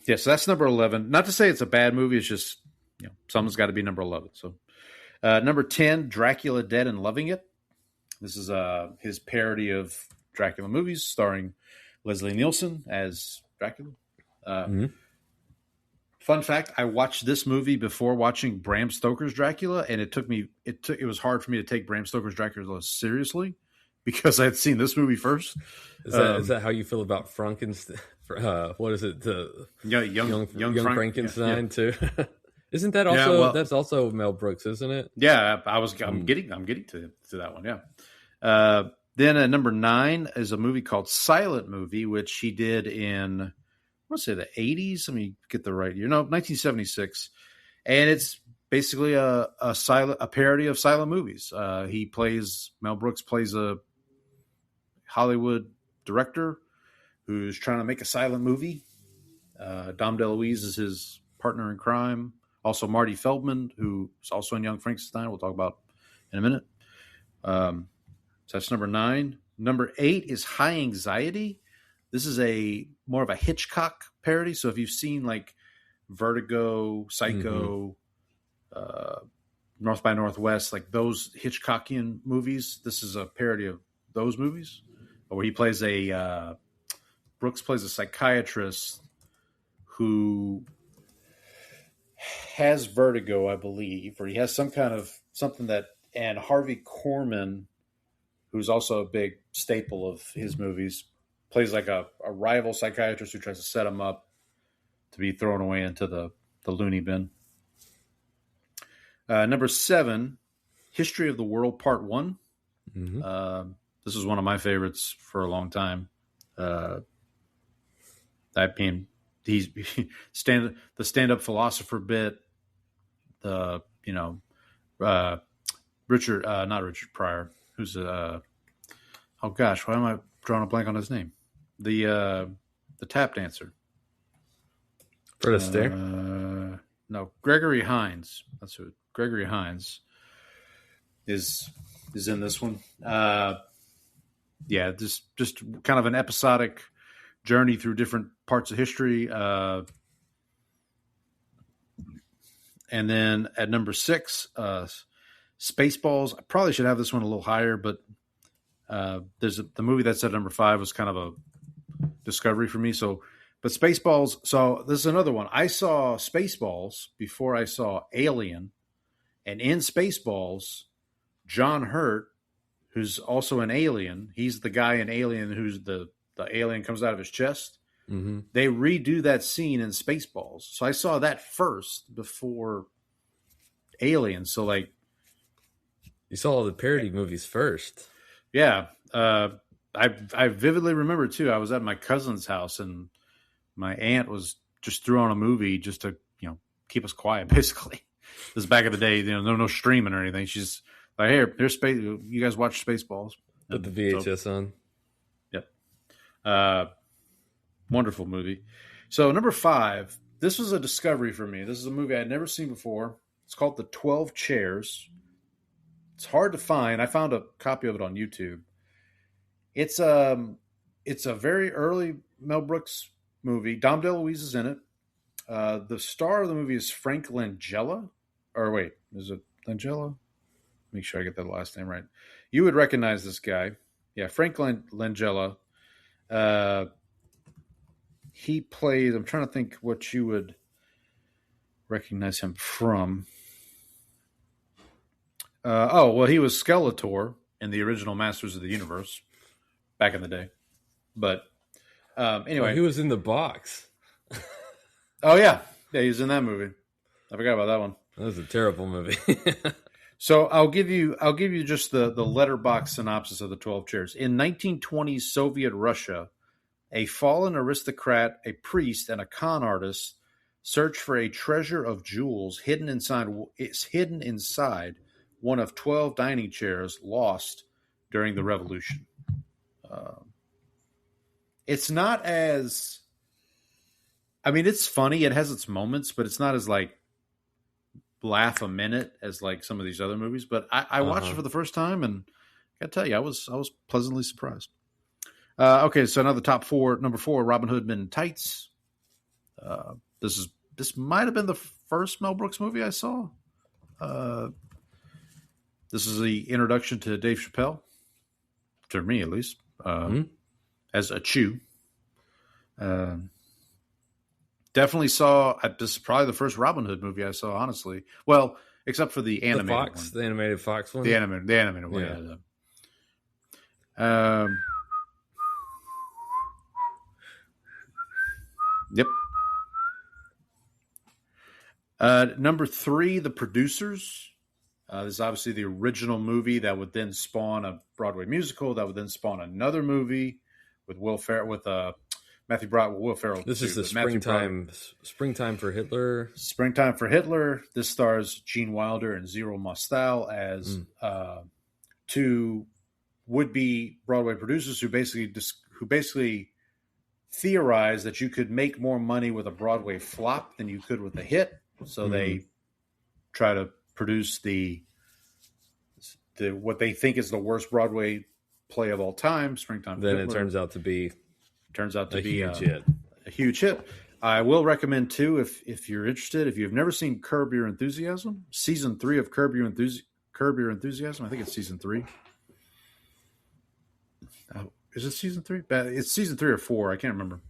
that's number 11. Not to say it's a bad movie. It's just someone's got to be number 11. So, number 10, Dracula Dead and Loving It. This is his parody of Dracula movies, starring Leslie Nielsen as Dracula. Fun fact: I watched this movie before watching Bram Stoker's Dracula, and it was hard for me to take Bram Stoker's Dracula seriously because I had seen this movie first. Is that how you feel about Frankenstein? What is it? The young Frankenstein too. Isn't that also that's also Mel Brooks, isn't it? Yeah, I'm getting to that one. Yeah. Then at number 9 is a movie called Silent Movie, which he did in, I want to say the 80s. Let me get the right year. No, 1976. And it's basically a parody of silent movies. Mel Brooks plays a Hollywood director who's trying to make a silent movie. Dom DeLuise is his partner in crime. Also Marty Feldman, who's also in Young Frankenstein, we'll talk about in a minute. So that's number 9. Number 8 is High Anxiety. This is more of a Hitchcock parody. So if you've seen like Vertigo, Psycho, North by Northwest, like those Hitchcockian movies, this is a parody of those movies, where Brooks plays a psychiatrist who has vertigo, I believe, or he has something and Harvey Korman, who's also a big staple of his movies, plays like a rival psychiatrist who tries to set him up to be thrown away into the loony bin. Number 7, History of the World Part 1. This is one of my favorites for a long time. That being he's the stand-up philosopher bit. Richard, not Richard Pryor, who's oh gosh, why am I drawing a blank on his name? The tap dancer. Fred Astaire? No, Gregory Hines. That's who. Gregory Hines is in this one. Yeah, just kind of an episodic journey through different parts of history. And then at number 6, Spaceballs. I probably should have this one a little higher, but the movie that's at number 5 was kind of a discovery for me. But Spaceballs. So this is another one. I saw Spaceballs before I saw Alien, and in Spaceballs, John Hurt, who's also an alien, he's the guy in Alien who's the alien comes out of his chest. Mm-hmm. They redo that scene in Spaceballs. So I saw that first before Alien. So like, you saw all the parody movies first. Yeah. I vividly remember too, I was at my cousin's house and my aunt was just threw on a movie just to, keep us quiet basically. This is back in the day, no streaming or anything. She's like, here's Space. You guys watch Spaceballs. Put the VHS on. Yep. Wonderful movie. So number 5, this was a discovery for me. This is a movie I had never seen before. It's called The 12 Chairs. It's hard to find. I found a copy of it on YouTube. It's a very early Mel Brooks movie. Dom DeLuise is in it. The star of the movie is Frank Langella. Or wait, is it Langella? Make sure I get that last name right. You would recognize this guy. Yeah, Frank Langella. He played, I'm trying to think what you would recognize him from. He was Skeletor in the original Masters of the Universe back in the day. But anyway. He was in The Box. Oh, yeah. Yeah, he was in that movie. I forgot about that one. That was a terrible movie. So I'll give you just the letterbox synopsis of The 12 Chairs. In 1920s Soviet Russia, a fallen aristocrat, a priest, and a con artist search for a treasure of jewels hidden inside one of 12 dining chairs lost during the revolution. It's not as... it's funny. It has its moments, but it's not as like laugh a minute as like some of these other movies. But I watched it for the first time, and I gotta tell you, I was pleasantly surprised. Okay, so now the top 4. Number 4, Robin Hood Men in Tights. This might have been the first Mel Brooks movie I saw. This is the introduction to Dave Chappelle, to me at least, as a Chew. Definitely saw. This is probably the first Robin Hood movie I saw, honestly. Well, except for the animated one. The animated Fox one? The animated one, yeah. Yep. Number 3, The Producers. This is obviously the original movie that would then spawn a Broadway musical that would then spawn another movie with Will Ferrell, with Matthew Broderick, Will Ferrell. This is the Springtime for Hitler. Springtime for Hitler. This stars Gene Wilder and Zero Mostel as 2 would-be Broadway producers who basically theorized that you could make more money with a Broadway flop than you could with a hit. So they try to produce the what they think is the worst Broadway play of all time, Springtime for Hitler. Then it turns out to be a huge hit. I will recommend too, if you're interested, if you've never seen Curb Your Enthusiasm, season 3 of Curb Your Enthusiasm. I think it's season 3. Is it season 3? It's season 3 or 4. I can't remember.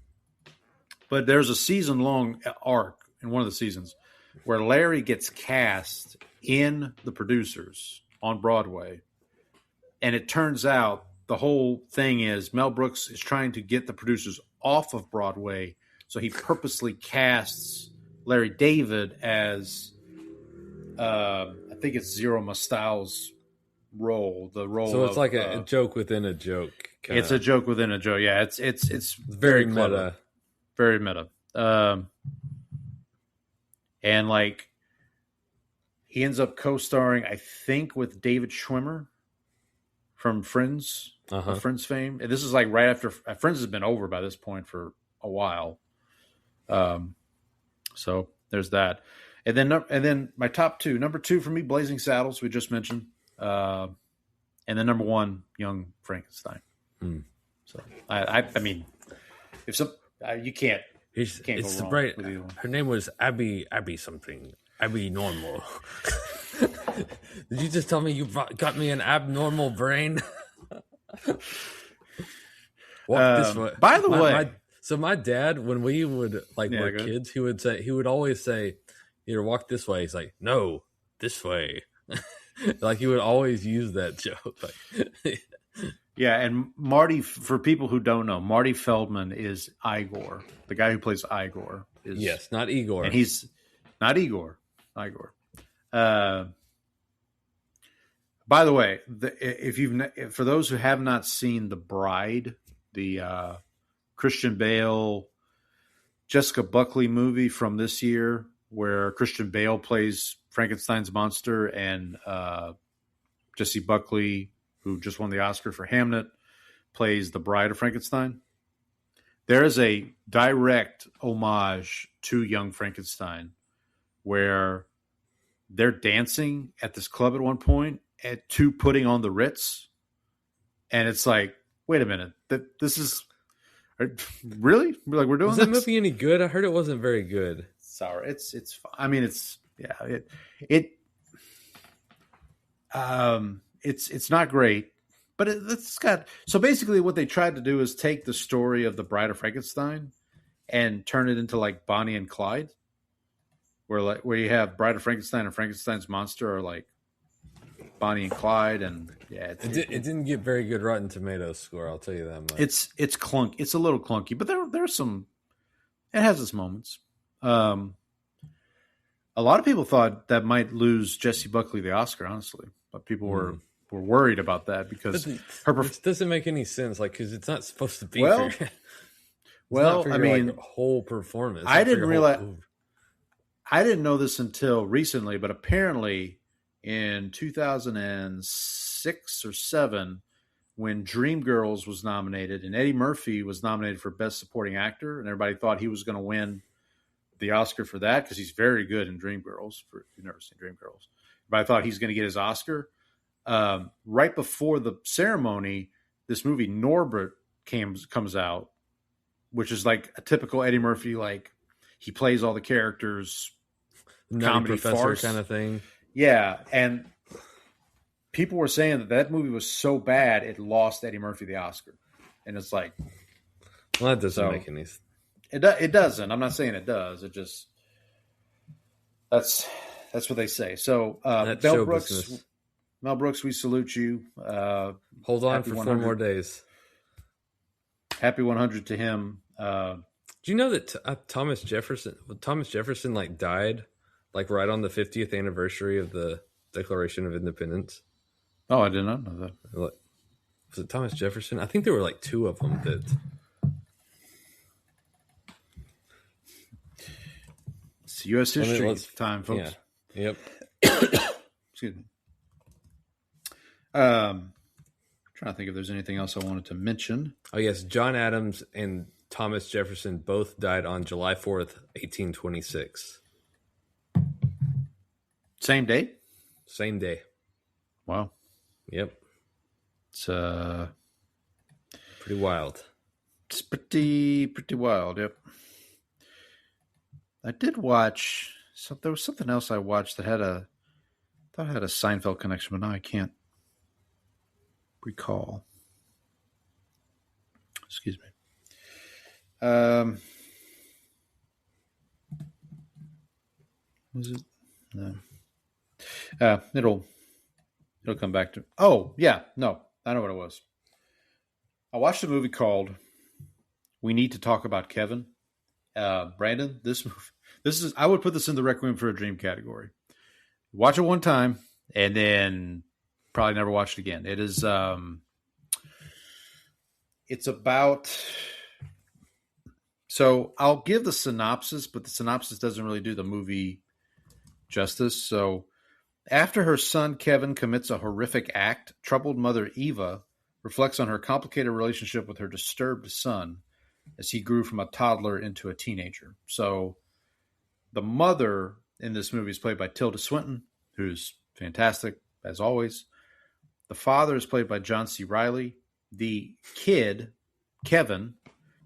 But there's a season-long arc in one of the seasons where Larry gets cast in The Producers on Broadway. And it turns out the whole thing is Mel Brooks is trying to get The Producers off of Broadway. So he purposely casts Larry David as, I think it's Zero Mostel's role. The role. So it's like a joke within a joke. Kinda. It's a joke within a joke. Yeah, it's very clever. meta. Very meta. And like he ends up co-starring, I think, with David Schwimmer from Friends, Friends fame. And this is like right after Friends has been over by this point for a while. So there's that. And then my top two. Number 2 for me, Blazing Saddles, we just mentioned. And then number 1, Young Frankenstein. So I mean, if some you can't go wrong right. with either one. Her name was Abby something. Abby Normal. Did you just tell me you got me an abnormal brain? Walk this way. By the way, so my dad, when we would were kids, he would always say, "Either walk this way." He's like, "No, this way." Like he would always use that joke. Yeah, and Marty, for people who don't know, Marty Feldman is Igor. The guy who plays Igor is yes, not Igor, and he's not Igor. Igor. By the way, for those who have not seen The Bride, the Christian Bale, Jessica Buckley movie from this year, where Christian Bale plays Frankenstein's monster and Jesse Buckley, who just won the Oscar for Hamnet, plays the Bride of Frankenstein. There is a direct homage to Young Frankenstein where they're dancing at this club at one point to putting on the Ritz. And it's like, wait a minute, this is really? Like we're doing Was this? that movie any good? I heard it wasn't very good. Sour. It's I mean, it's not great, but it's got. So basically, what they tried to do is take the story of the Bride of Frankenstein and turn it into like Bonnie and Clyde, where you have Bride of Frankenstein and Frankenstein's monster are like Bonnie and Clyde, and yeah, it didn't get very good Rotten Tomatoes score. I'll tell you that much. It's clunk. It's a little clunky, but there's some. It has its moments. A lot of people thought that might lose Jessie Buckley the Oscar, honestly, but people were worried about that because it doesn't make any sense, like because it's not supposed to be. Well, I mean, whole performance. I didn't realize. I didn't know this until recently, but apparently in 2006 or 7, when Dreamgirls was nominated and Eddie Murphy was nominated for Best Supporting Actor, and everybody thought he was going to win the Oscar for that because he's very good in Dreamgirls. If you've never seen Dreamgirls, but I thought he's going to get his Oscar. Right before the ceremony, this movie Norbert comes out, which is like a typical Eddie Murphy, like he plays all the characters, comedy professor farce kind of thing. Yeah, and people were saying that movie was so bad it lost Eddie Murphy the Oscar, and it's like, well, that doesn't make any sense. It doesn't. I'm not saying it does. It just that's what they say. So Mel Brooks, we salute you. Hold on for 4 more days. Happy 100 to him. Do you know that Thomas Jefferson like died like right on the 50th anniversary of the Declaration of Independence? Oh, I did not know that. Was it Thomas Jefferson? I think there were like 2 of them that. It's U.S. history time, folks. Yeah. Yep. Excuse me. Trying to think if there's anything else I wanted to mention. Oh yes, John Adams and Thomas Jefferson both died on July 4th, 1826. Same day? Same day. Wow. Yep. It's pretty wild. It's pretty wild, yep. I did watch there was something else I watched that had a Seinfeld connection, but now I can't recall. Excuse me. Was it? No. It'll come back to. Oh yeah, no, I know what it was. I watched a movie called "We Need to Talk About Kevin." Brandon, this is. I would put this in the Requiem for a Dream category. Watch it one time and then probably never watch it again. It is. It's about. So I'll give the synopsis, but the synopsis doesn't really do the movie justice. So after her son Kevin commits a horrific act, troubled mother Eva reflects on her complicated relationship with her disturbed son as he grew from a toddler into a teenager. So the mother in this movie is played by Tilda Swinton, who's fantastic, as always. The father is played by John C. Reilly. The kid, Kevin.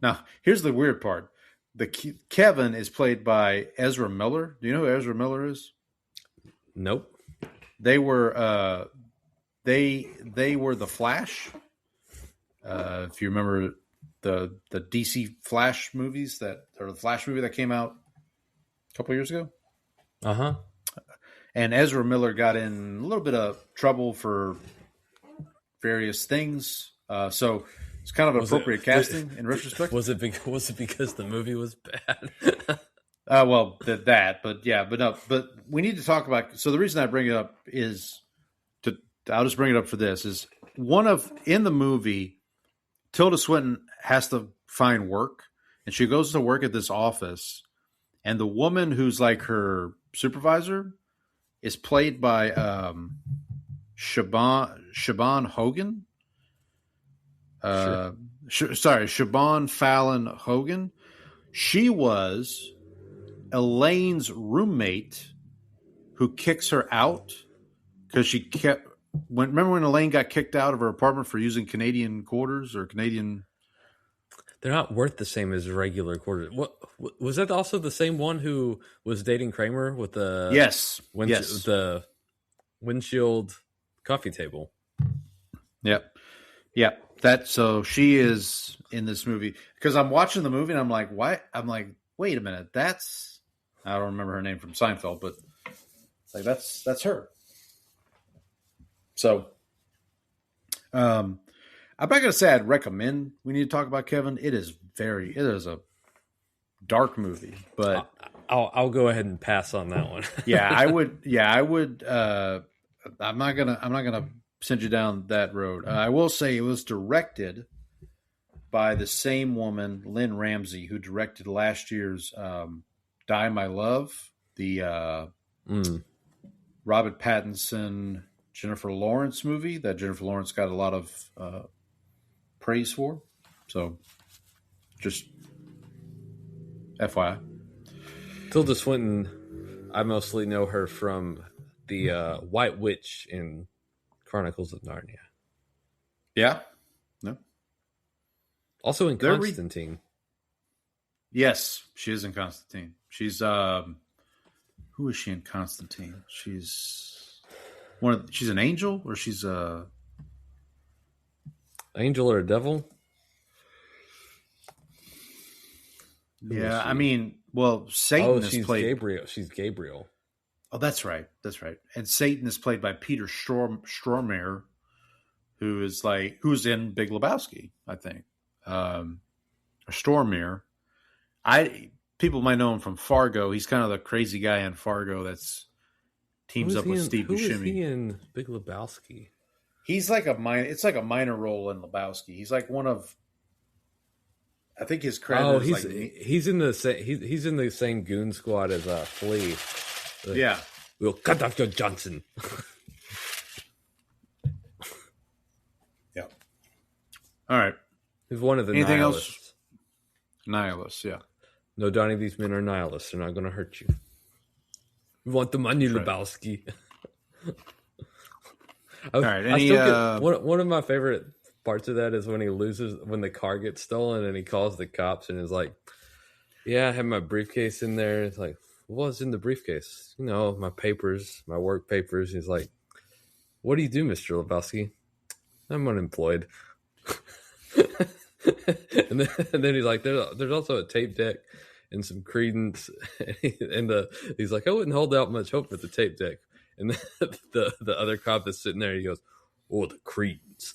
Now, here's the weird part. Kevin is played by Ezra Miller. Do you know who Ezra Miller is? Nope. They were they were the Flash. If you remember the DC Flash movies or the Flash movie that came out a couple years ago. Uh-huh. And Ezra Miller got in a little bit of trouble for various things. So it's kind of appropriate casting in retrospect. Was it because the movie was bad? But we need to talk about. So the reason I bring it up is I'll just bring it up for this is in the movie, Tilda Swinton has to find work, and she goes to work at this office, and the woman who's like her supervisor is played by Siobhan Hogan. Siobhan Fallon Hogan. She was Elaine's roommate who kicks her out because she kept. Remember when Elaine got kicked out of her apartment for using Canadian quarters or Canadian? They're not worth the same as regular quarters. What was that? Also, the same one who was dating Kramer with the the windshield coffee table. Yep. So she is in this movie because I'm watching the movie and I'm like, why? I'm like, wait a minute, I don't remember her name from Seinfeld, but like that's her. So, I'm not going to say I'd recommend we need to talk about Kevin. It is a dark movie, but I'll go ahead and pass on that one. I would. I'm not gonna send you down that road. I will say it was directed by the same woman, Lynn Ramsey, who directed last year's "Die My Love," the Robert Pattinson, Jennifer Lawrence movie that Jennifer Lawrence got a lot of praise for. So, just FYI. Tilda Swinton, I mostly know her from the White Witch in Chronicles of Narnia. Yeah. No. Also in Constantine. Yes, she is in Constantine. She's who is she in Constantine? She's she's an angel, or she's a angel or a devil? Yeah, I mean, well, Satan is played. Gabriel. She's Gabriel. Oh, that's right. And Satan is played by Peter Stormare, who's in Big Lebowski, I think. Or Stormare. People might know him from Fargo. He's kind of the crazy guy in Fargo that's teams up with Steve Buscemi. Who is he in Big Lebowski? He's like it's like a minor role in Lebowski. He's like one of, I think his credit is he's in the same goon squad as Flea. Yeah. We'll cut off your Johnson. Yeah. All right. He's one of the Anything nihilists. Else? Nihilists, yeah. No, Donnie, these men are nihilists. They're not going to hurt you. We want the money, right. Lebowski. All right. One of my favorite parts of that is when when the car gets stolen and he calls the cops and is like, yeah, I have my briefcase in there. It's like, what's in the briefcase? My papers, my work papers. He's like, what do you do, Mr. Lebowski? I'm unemployed. and then he's like, there's also a tape deck and some Credence. And he's like, I wouldn't hold out much hope for the tape deck. And the other cop is sitting there. He goes, oh, the Credence.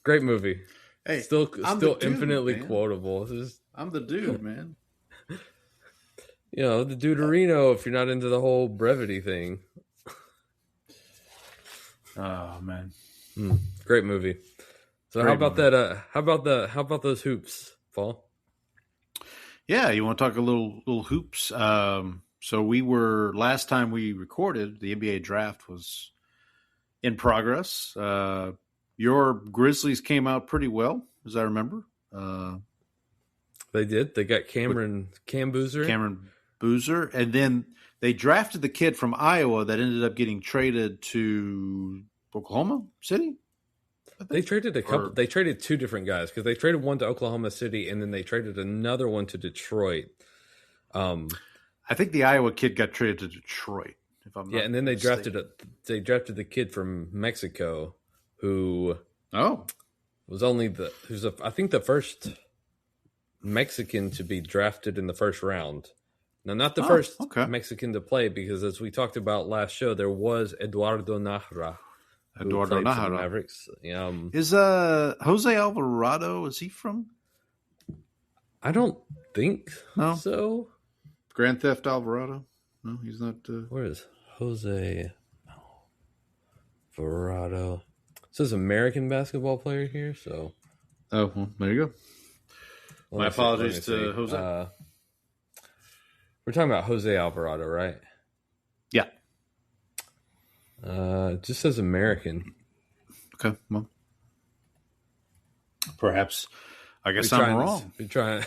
Great movie. Hey, still dude, infinitely man. quotable. I'm the dude, man. The Deuterino, if you're not into the whole brevity thing. Oh man, Great movie. So Great how about movie. that? How about those hoops, Paul? Yeah, you want to talk a little hoops? So we were last time we recorded, the NBA draft was in progress. Your Grizzlies came out pretty well, as I remember. They did. They got Cam Boozer. Cameron Boozer, and then they drafted the kid from Iowa that ended up getting traded to Oklahoma City. They traded a couple. They traded two different guys because they traded one to Oklahoma City and then they traded another one to Detroit. I think the Iowa kid got traded to Detroit. If I'm not and then they mistaken. drafted the kid from Mexico who was I think the first Mexican to be drafted in the first round. Now, not the first Mexican to play because, as we talked about last show, there was Eduardo Nahra. Mavericks. Is Jose Alvarado? Is he from? I don't think so. Grand Theft Alvarado? No, he's not. Where is Jose Alvarado? It says American basketball player here. So, well, there you go. My apologies to Jose. We're talking about Jose Alvarado, right? Yeah. It just says American. Okay, well, perhaps. I guess I'm wrong. We're trying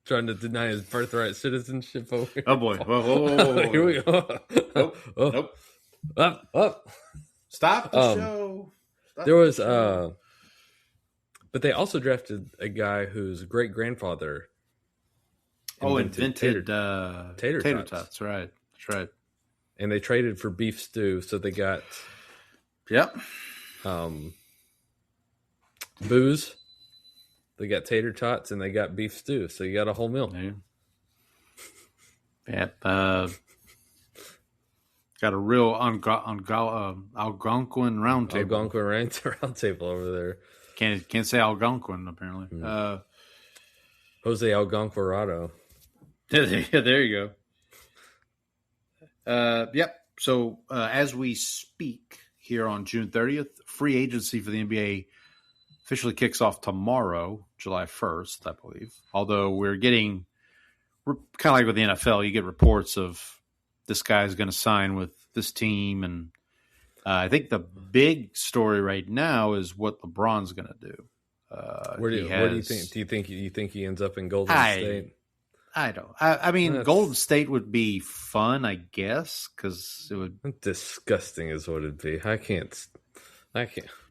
to deny his birthright citizenship over here. Oh boy! Whoa. Here we go. Nope. Up. Stop the show. There was but they also drafted a guy whose great grandfather invented tater tots. Right. That's right. And they traded for beef stew, so they got booze, they got tater tots, and they got beef stew. So you got a whole meal. Yeah. Got a real Algonquin round table. Algonquin round table over there. Can't say Algonquin apparently. Jose Algonquirado. There you go. Yep. So as we speak here on June 30th, free agency for the NBA officially kicks off tomorrow, July 1st, I believe. Although we're kind of like with the NFL, you get reports of this guy's going to sign with this team, and I think the big story right now is what LeBron's going to do. What do you think? Do you think he ends up in Golden State? I don't. I mean, Golden State would be fun, I guess, because it would. Disgusting is what it'd be. I can't.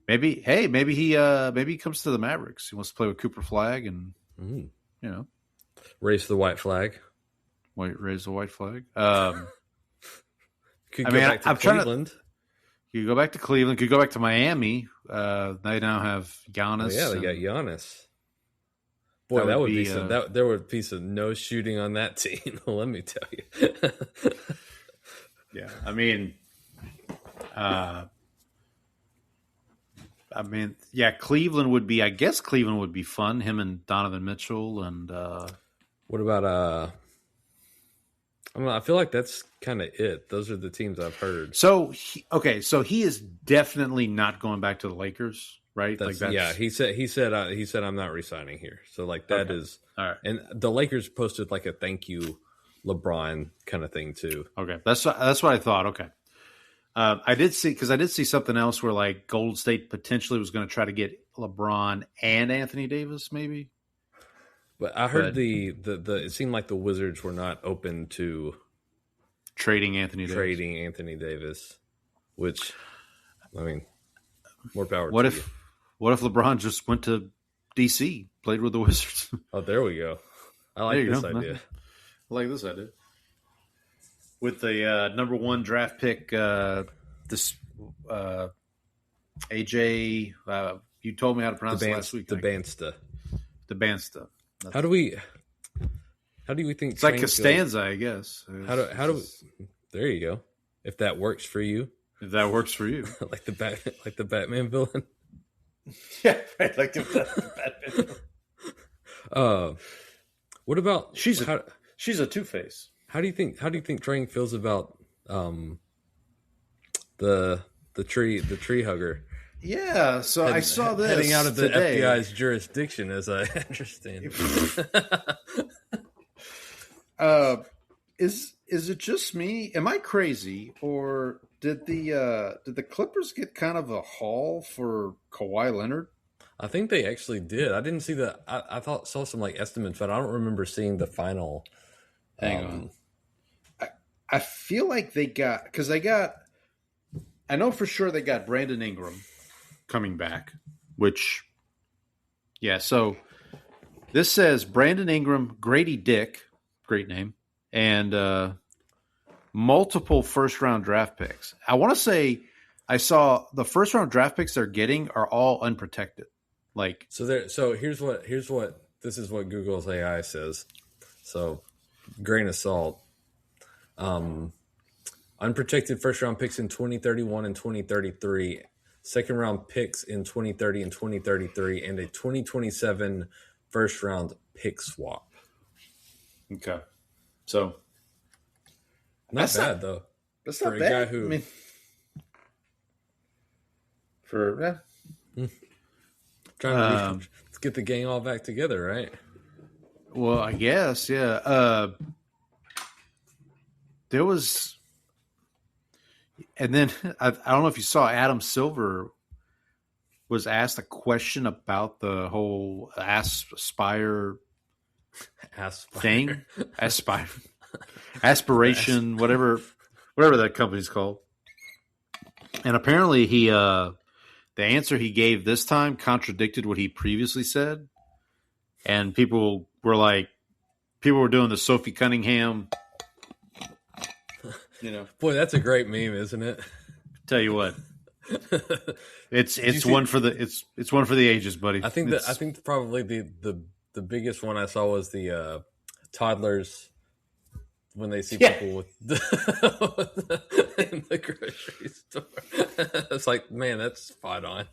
Maybe he comes to the Mavericks. He wants to play with Cooper Flag and raise the white flag. Raise the white flag. Could go back to Cleveland. You go back to Cleveland. Could go back to Miami. They now have Giannis. They got Giannis. Boy, that would be some. There would be some no shooting on that team. Let me tell you. Yeah, I mean, Cleveland would be. I guess Cleveland would be fun. Him and Donovan Mitchell and. What about I feel like that's kind of it. Those are the teams I've heard. So he is definitely not going back to the Lakers, right? He said I'm not resigning here. So that is all right. And the Lakers posted a thank you LeBron kind of thing too. Okay, that's what I thought. Okay, I did see something else where Golden State potentially was going to try to get LeBron and Anthony Davis, maybe. But I heard the it seemed like the Wizards were not open to trading Anthony Davis, which, I mean, more power. What if LeBron just went to DC, played with the Wizards? Oh, there we go. I like this idea. I like this idea. With the number 1 draft pick, AJ, you told me how to pronounce it last week. DeBansta. How do we think it's like Costanza, I guess. How do there you go. If that works for you. Like the Batman villain. Yeah, right, like the Batman villain. What about she's a Two-Face. How do you think Train feels about the the tree hugger. Yeah, so I saw this heading out of the today. FBI's jurisdiction, as I understand. Is it just me? Am I crazy, or did the Clippers get kind of a haul for Kawhi Leonard? I think they actually did. I didn't see the. I saw some like estimates, but I don't remember seeing the final. Hang on. I feel like they got because they got. I know for sure they got Brandon Ingram coming back, which, yeah. So this says Brandon Ingram, Grady Dick, great name, and multiple first-round draft picks. I want to say I saw the first-round draft picks they're getting are all unprotected. Like so here's what this is what Google's AI says. So grain of salt. Unprotected first-round picks in 2031 and 2033, second-round picks in 2030 and 2033, and a 2027 first-round pick swap. Okay, so not bad though. That's for not a bad. guy who I mean, for trying to let's get the gang all back together, right? well, I guess, yeah. There was. And then I don't know if you saw Adam Silver was asked a question about the whole Aspire thing, Aspiration, whatever that company's called. And apparently the answer he gave this time contradicted what he previously said. And people were doing the Sophie Cunningham. Boy, that's a great meme, isn't it? Tell you what, it's one for the ages, buddy. I think probably the biggest one I saw was the toddlers when they see people with in the grocery store. It's like, man, that's spot on.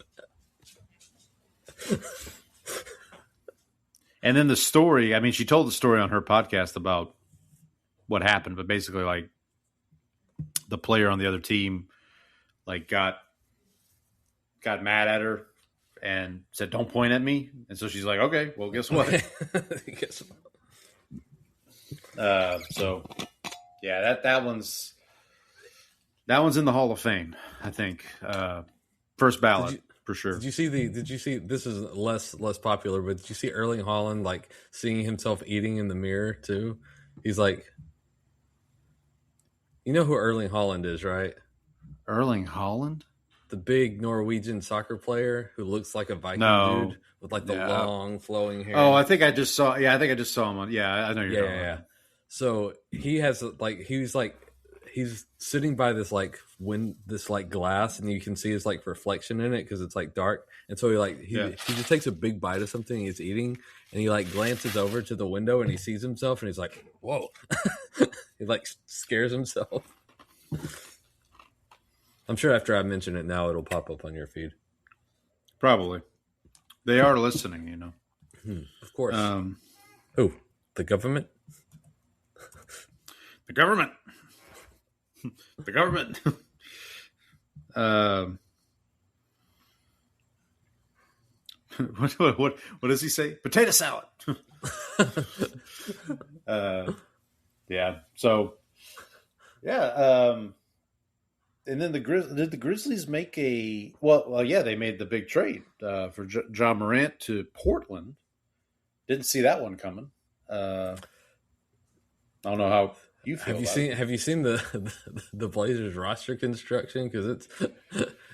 And then the story. I mean, she told the story on her podcast about what happened, but basically, like, the player on the other team, like, got mad at her and said, "Don't point at me." And so she's like, "Okay, well, guess what?" So yeah, that one's in the Hall of Fame, I think. First ballot for sure. Did you see this is less popular, but did you see Erling Haaland like seeing himself eating in the mirror too? He's like, you know who Erling Haaland is, right? Erling Haaland? The big Norwegian soccer player who looks like a Viking dude with like the long flowing hair. Oh, I think I just saw him on. Yeah, I know you're talking about. So he has he's sitting by this glass, and you can see his like reflection in it because it's like dark. And so he just takes a big bite of something he's eating, and he like glances over to the window and he sees himself, and he's like, "Whoa!" He like scares himself. I'm sure after I mention it now, it'll pop up on your feed. Probably. They are listening, you know. Of course. Who? The government? The government. The government. What does he say? Potato salad. Yeah. So, yeah. And then did the Grizzlies make a yeah, they made the big trade for John Morant to Portland. Didn't see that one coming. I don't know how you feel. Have you seen the Blazers roster construction? Because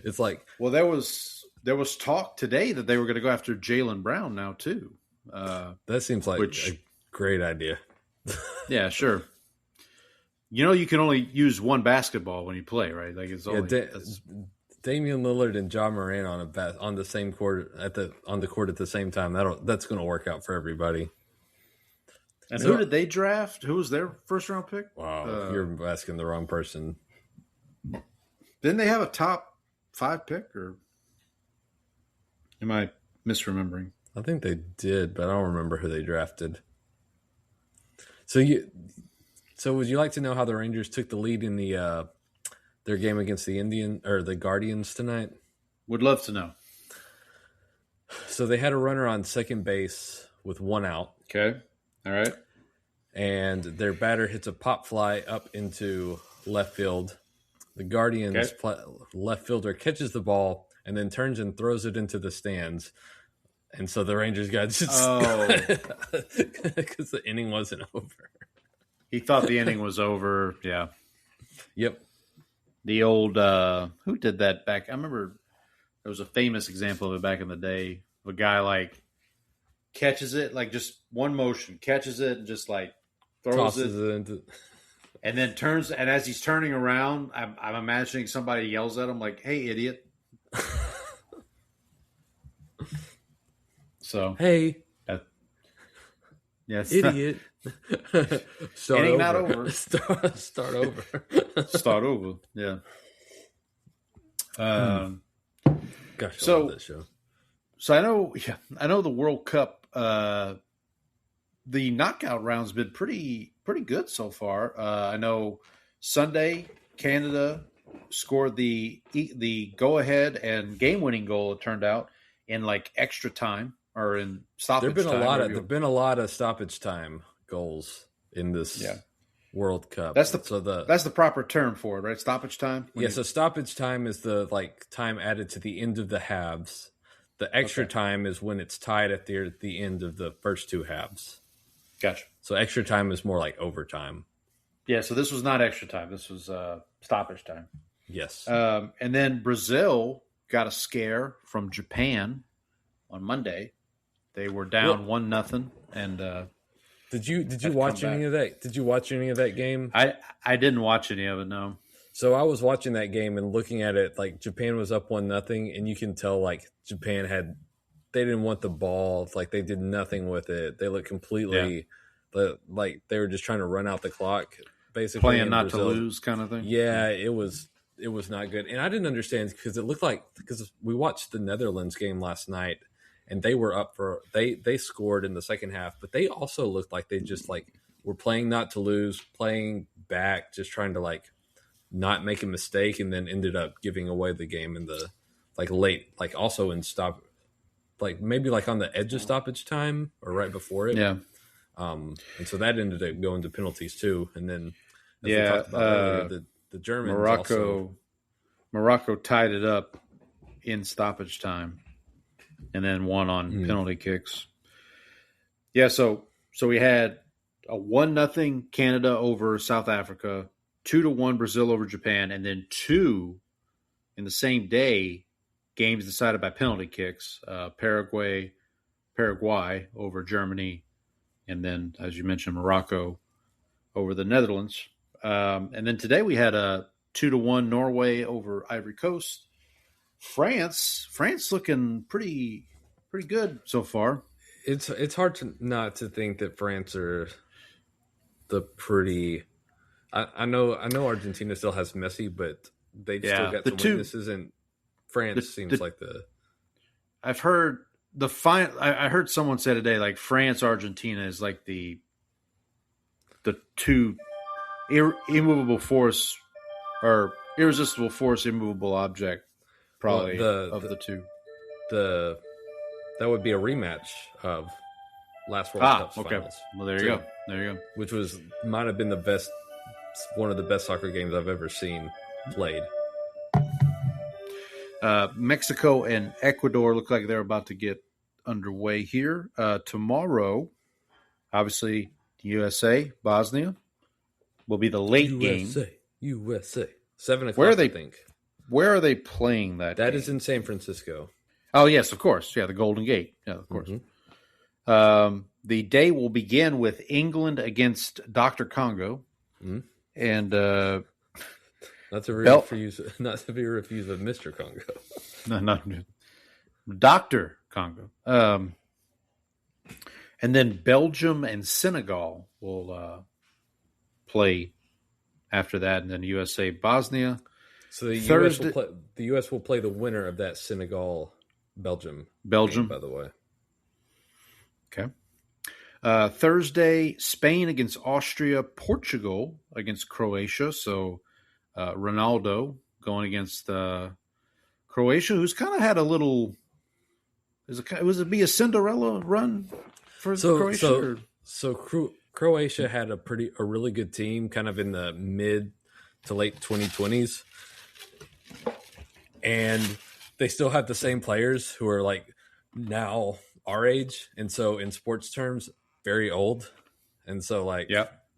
it's like, well, there was talk today that they were going to go after Jaylen Brown now too. That seems like a great idea. Yeah, sure. You know, you can only use one basketball when you play, right? Like it's only Damian Lillard and John Morant on the same court on the court at the same time. That's going to work out for everybody. And who did they draft? Who was their first round pick? Wow, you're asking the wrong person. Didn't they have a top 5 pick, or am I misremembering? I think they did, but I don't remember who they drafted. So would you like to know how the Rangers took the lead in their their game against the Guardians tonight? Would love to know. So they had a runner on second base with one out. Okay. All right. And their batter hits a pop fly up into left field. The Guardians left fielder catches the ball and then turns and throws it into the stands. And so the Rangers got just because the inning wasn't over. He thought the inning was over. Yeah. Yep. The old who did that back? I remember there was a famous example of it back in the day. Of a guy like catches it, like just one motion, catches it and just like throws it into... and then turns. And as he's turning around, I'm imagining somebody yells at him like, "Hey, idiot!" So hey, yes, idiot. Start inning over. not over. Start over. Start over. Yeah. Gosh, I so love that show. So I know the World Cup. The knockout round's been pretty good so far. I know Sunday Canada scored the go ahead and game winning goal. It turned out in like extra time or in stoppage time. There've been a lot of stoppage time goals in this World Cup. That's the proper term for it, right? Stoppage time. So stoppage time is the time added to the end of the halves. The extra time is when it's tied at the end of the first two halves. Gotcha. So extra time is more like overtime. Yeah, so this was not extra time. This was stoppage time. Yes. And then Brazil got a scare from Japan on Monday. They were down 1-0, and did you watch any of that? Did you watch any of that game? I didn't watch any of it. No. So I was watching that game and looking at it, like Japan was up 1-0, and you can tell like Japan they didn't want the ball, like they did nothing with it. They looked completely like they were just trying to run out the clock, basically playing not to lose kind of thing. Yeah, it was not good, and I didn't understand because it looked like because we watched the Netherlands game last night, and they were up for they scored in the second half, but they also looked like they just like were playing not to lose, playing back, just trying to like not make a mistake, and then ended up giving away the game in the late, also in stop, maybe on the edge of stoppage time or right before it. Yeah. And so that ended up going to penalties too. And then as we talked about earlier, the Germans Morocco tied it up in stoppage time and then won on penalty kicks. Yeah. So we had a 1-0 Canada over South Africa, 2-1 Brazil over Japan, and then 2 in the same day games decided by penalty kicks. Paraguay over Germany, and then, as you mentioned, Morocco over the Netherlands. And then today we had a 2-1 Norway over Ivory Coast. France looking pretty good so far. It's hard not to think that France are the pretty. I know Argentina still has Messi, but they still got some weaknesses, and France seems like the. I've heard I heard someone say today, like France, Argentina is like the two immovable force or irresistible force, immovable object, probably of the two. That would be a rematch of last World Cup finals. Well, there you go. Which might have been one of the best soccer games I've ever seen played. Mexico and Ecuador look like they're about to get underway here. Tomorrow, obviously, USA, Bosnia will be the late game. USA. 7 o'clock, Where are they, I think. Where are they playing that That game? is in San Francisco. Oh, yes, of course. Yeah, the Golden Gate. Yeah, of course. Mm-hmm. The day will begin with England against Dr. Congo. Mm-hmm. And not to be refused of Mr. Congo. No, not Dr. Congo. And then Belgium and Senegal will play after that, and then USA, Bosnia. So the US will play the winner of that Senegal-Belgium game, by the way. Okay. Thursday, Spain against Austria, Portugal against Croatia. So Ronaldo going against Croatia, who's kind of had a little. Was it be a Cinderella run for Croatia? Croatia had a really good team, kind of in the mid to late 2020s, and they still have the same players who are like now our age, and so in sports terms, very old, and so like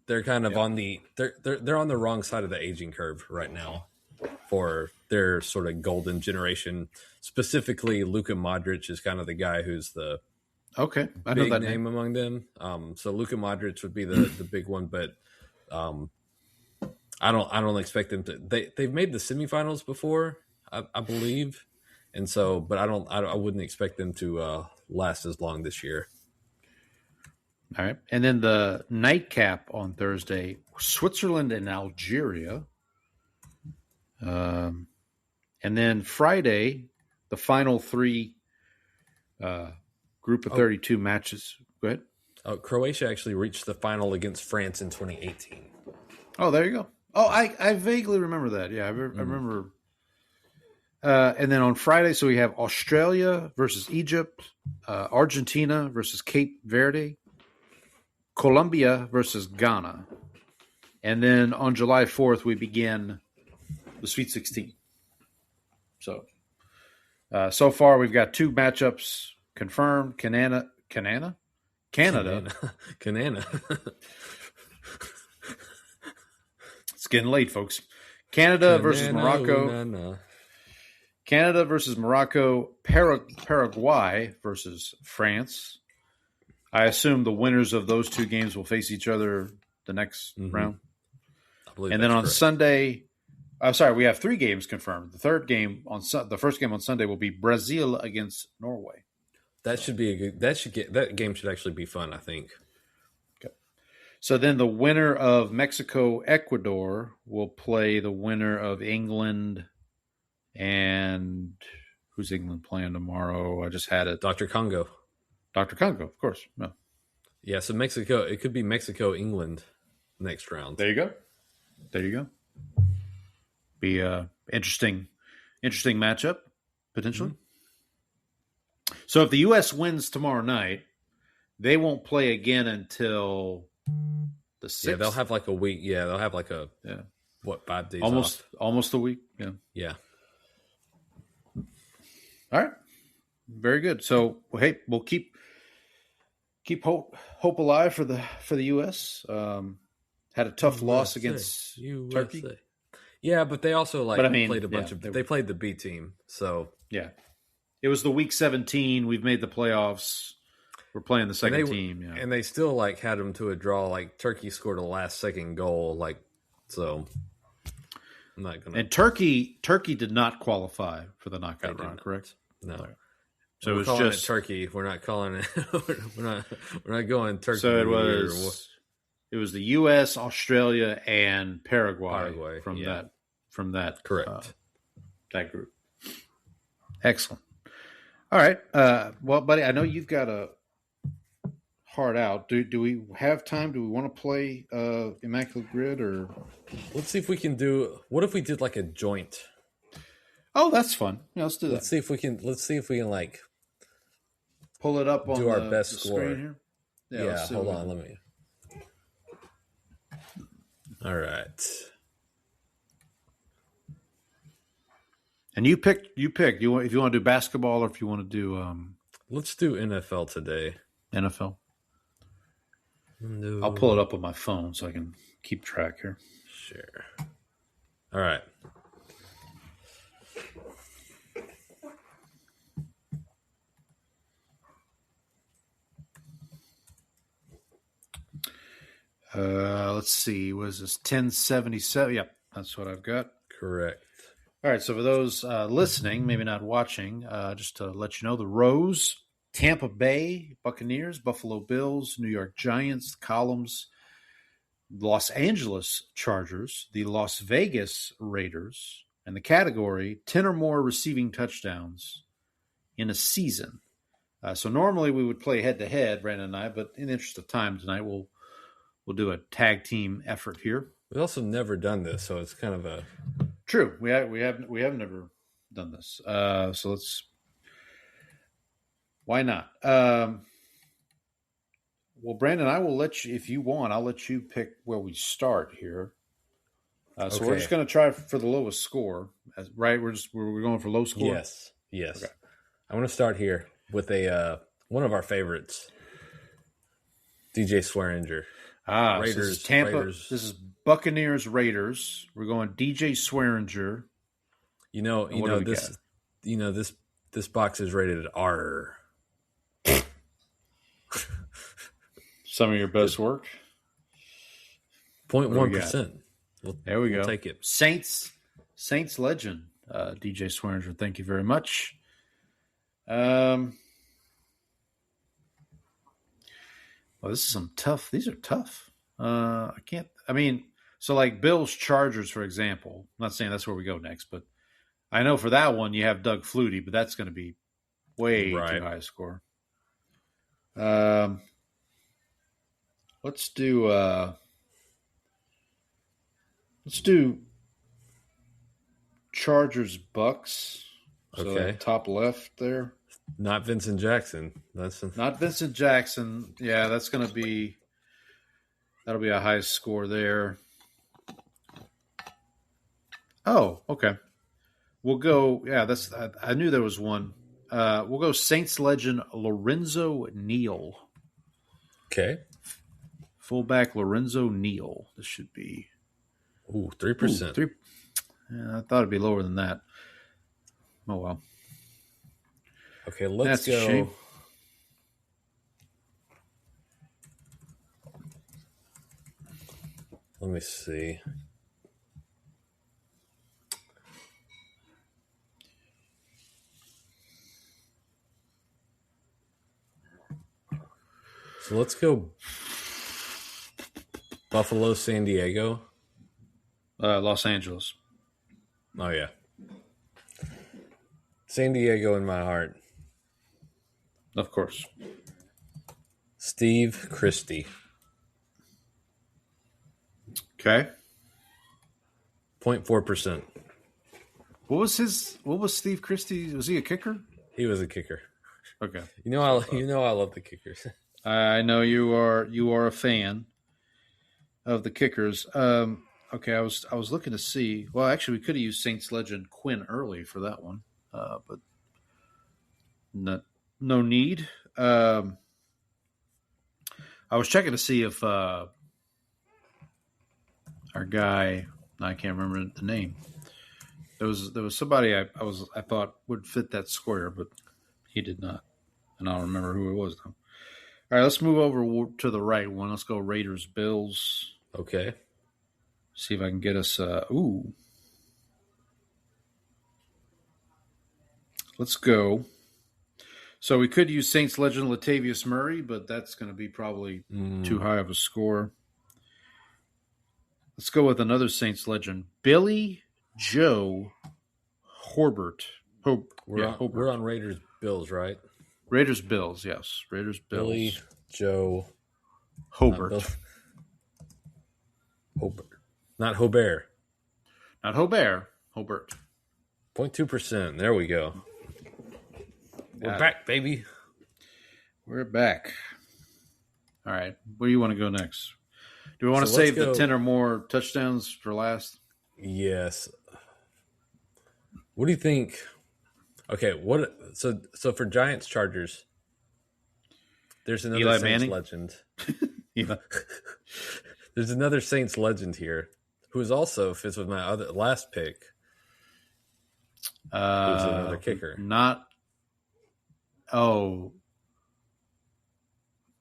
they're kind of on the they're on the wrong side of the aging curve right now for their sort of golden generation. Specifically, Luka Modric is kind of the guy who's the I big know that name among them. So Luka Modric would be the big one, but I don't expect them to. They've made the semifinals before, I believe, and so, but I wouldn't expect them to last as long this year. All right, and then the nightcap on Thursday: Switzerland and Algeria. And then Friday, the final three group of 32 matches. Go ahead. Croatia actually reached the final against France in 2018. Oh, there you go. Oh, I vaguely remember that. Yeah, I remember. And then on Friday, so we have Australia versus Egypt, Argentina versus Cape Verde, Colombia versus Ghana. And then on July 4th, we begin the Sweet 16. So far we've got 2 matchups confirmed. Canada. It's getting late, folks. Canada versus Morocco. Canada versus Morocco. Paraguay versus France. I assume the winners of those 2 games will face each other the next round. And then on Sunday, I'm sorry, we have 3 games confirmed. The first game on Sunday will be Brazil against Norway. That should be a good. That game should actually be fun, I think. Okay. So then the winner of Mexico-Ecuador will play the winner of England and who's England playing tomorrow? I just had it. Dr. Congo, of course. No. Yeah, so Mexico. It could be Mexico-England next round. There you go. Be a interesting matchup potentially. Mm-hmm. So if the U.S. wins tomorrow night, they won't play again until the 6th. Yeah, they'll have like a week. Yeah, they'll have like 5 days? Almost a week. Yeah. Yeah. All right. Very good. So hey, we'll keep hope alive for the U.S. Had a tough loss against Turkey. Yeah, but they also played a bunch of. They played the B team, so yeah, it was the week 17. We've made the playoffs. We're playing the second team, and they still had them to a draw. Like Turkey scored a last-second goal, so I'm not gonna. And Turkey did not qualify for the knockout round, correct? No. Right. So it was just Turkey. We're not calling it. we're not going Turkey. So it was. It was the U.S., Australia, and Paraguay from that correct that group. Excellent. All right. Well, buddy, I know you've got a hard out. Do we have time? Do we want to play Immaculate Grid or? Let's see if we can do. What if we did like a joint? Oh, that's fun. Yeah, let's do that. Let's see if we can pull it up on do our best the score screen here. Yeah, hold on. Let me. All right. And you pick. If you want to do basketball or if you want to do. Let's do NFL today. NFL. No. I'll pull it up on my phone so I can keep track here. Sure. All right. Let's see. Was this 1077? Yep, that's what I've got. Correct. All right. So for those listening, maybe not watching, just to let you know, the rows: Tampa Bay Buccaneers, Buffalo Bills, New York Giants, the columns: Los Angeles Chargers, the Las Vegas Raiders, and the category 10 or more receiving touchdowns in a season. So normally we would play head to head, Brandon and I, but in the interest of time tonight, we'll do a tag team effort here. We've also never done this, so it's kind of a True. We have never done this. So let's. Why not? Well, Brandon, I will let you if you want. I'll let you pick where we start here. So we're just going to try for the lowest score, right? We're going for low score. Yes. Okay. I want to start here with a one of our favorites, DJ Swearinger. Raiders, this is Tampa. Raiders. This is Buccaneers Raiders. We're going DJ Swearinger. This box is rated R. Some of your best work. 0.1%. There we go. We'll take it. Saints legend, DJ Swearinger. Thank you very much. Well, this is some tough. These are tough. So like Bills Chargers, for example. I'm not saying that's where we go next, but I know for that one you have Doug Flutie, but that's going to be way too high a score. Let's do Chargers Bucks. So Okay. Top left there. Not Vincent Jackson. Not Vincent Jackson. Yeah, that'll be a high score there. Oh, okay. We'll go. Yeah, I knew there was one. We'll go Saints legend Lorenzo Neal. Okay. Fullback Lorenzo Neal. This should be 3%. 3. Yeah, I thought it'd be lower than that. Oh well. Okay, let's That's a go. shame. Let me see. So let's go Buffalo, San Diego. Los Angeles. Oh, yeah. San Diego in my heart. Of course. Steve Christie. Okay. 0.4%. What was Steve Christie? Was he a kicker? He was a kicker. Okay. I love the kickers. I know you are a fan of the kickers. Okay, I was looking to see. Well, actually, we could have used Saints legend Quinn Early for that one, but no need. I was checking to see if our guy, I can't remember the name. There was somebody I thought would fit that square, but he did not, and I don't remember who it was though. All right, let's move over to the right one. Let's go Raiders Bills. Okay. See if I can get us. Let's go. So we could use Saints legend Latavius Murray, but that's going to be probably too high of a score. Let's go with another Saints legend, Billy Joe Horbert. We're on Raiders Bills, right? Raiders Bills, yes. Raiders Bills. Billy Joe Hobert. Hobert. Not Hobert. Not Hobert. Hobert. 0.2%. There we go. We're back, baby. We're back. All right. Where do you want to go next? Do we want to save the 10 or more touchdowns for last? Yes. What do you think? Okay, so for Giants Chargers, there's another Eli Saints Manning? legend. Yeah. There's another Saints legend here who is also fits with my last pick. Who's another kicker?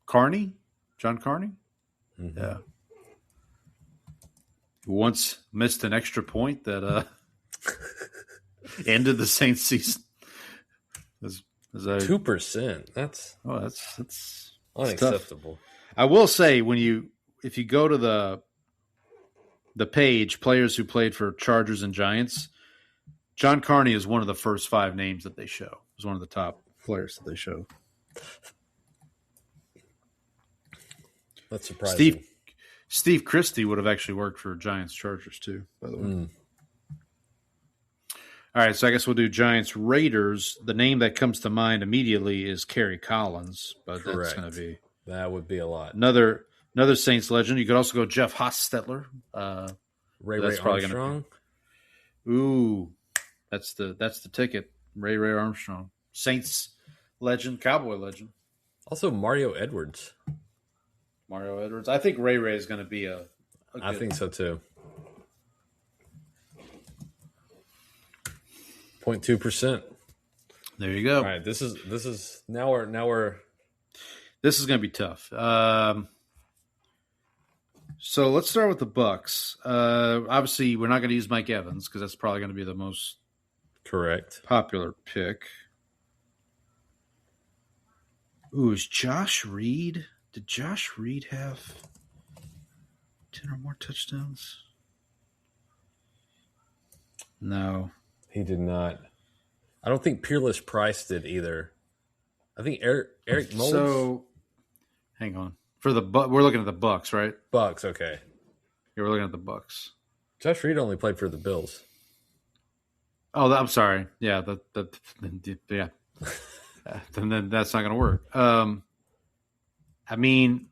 Carney? John Carney? Mm-hmm. Yeah. Who once missed an extra point that ended the Saints season. 2%. That's tough. unacceptable. I will say if you go to the page, players who played for Chargers and Giants, John Carney is one of the first 5 names that they show. He's one of the top players that they show. That's surprising. Steve Christie would have actually worked for Giants Chargers too, by the way. All right, so I guess we'll do Giants Raiders. The name that comes to mind immediately is Kerry Collins, but Correct. that's going to be That would be a lot. another Saints legend. You could also go Jeff Hostetler. Ray that's probably gonna Armstrong. Ooh, that's the ticket. Ray Armstrong, Saints legend, Cowboy legend. Also Mario Edwards. Mario Edwards. I think Ray is going to be a I think so too. 0.2%. There you go. All right, this is now we're This is going to be tough. So let's start with the Bucks. Obviously, we're not going to use Mike Evans because that's probably going to be the most correct. popular pick. Ooh, is Josh Reed? Did Josh Reed have 10 or more touchdowns? No. He did not. I don't think Peerless Price did either. I think Eric Moulds. So, hang on. We're looking at the Bucks, right? Bucks, okay. Yeah, we're looking at the Bucks. Josh Reed only played for the Bills. Oh, I'm sorry. Yeah, yeah. Then that's not going to work. I mean,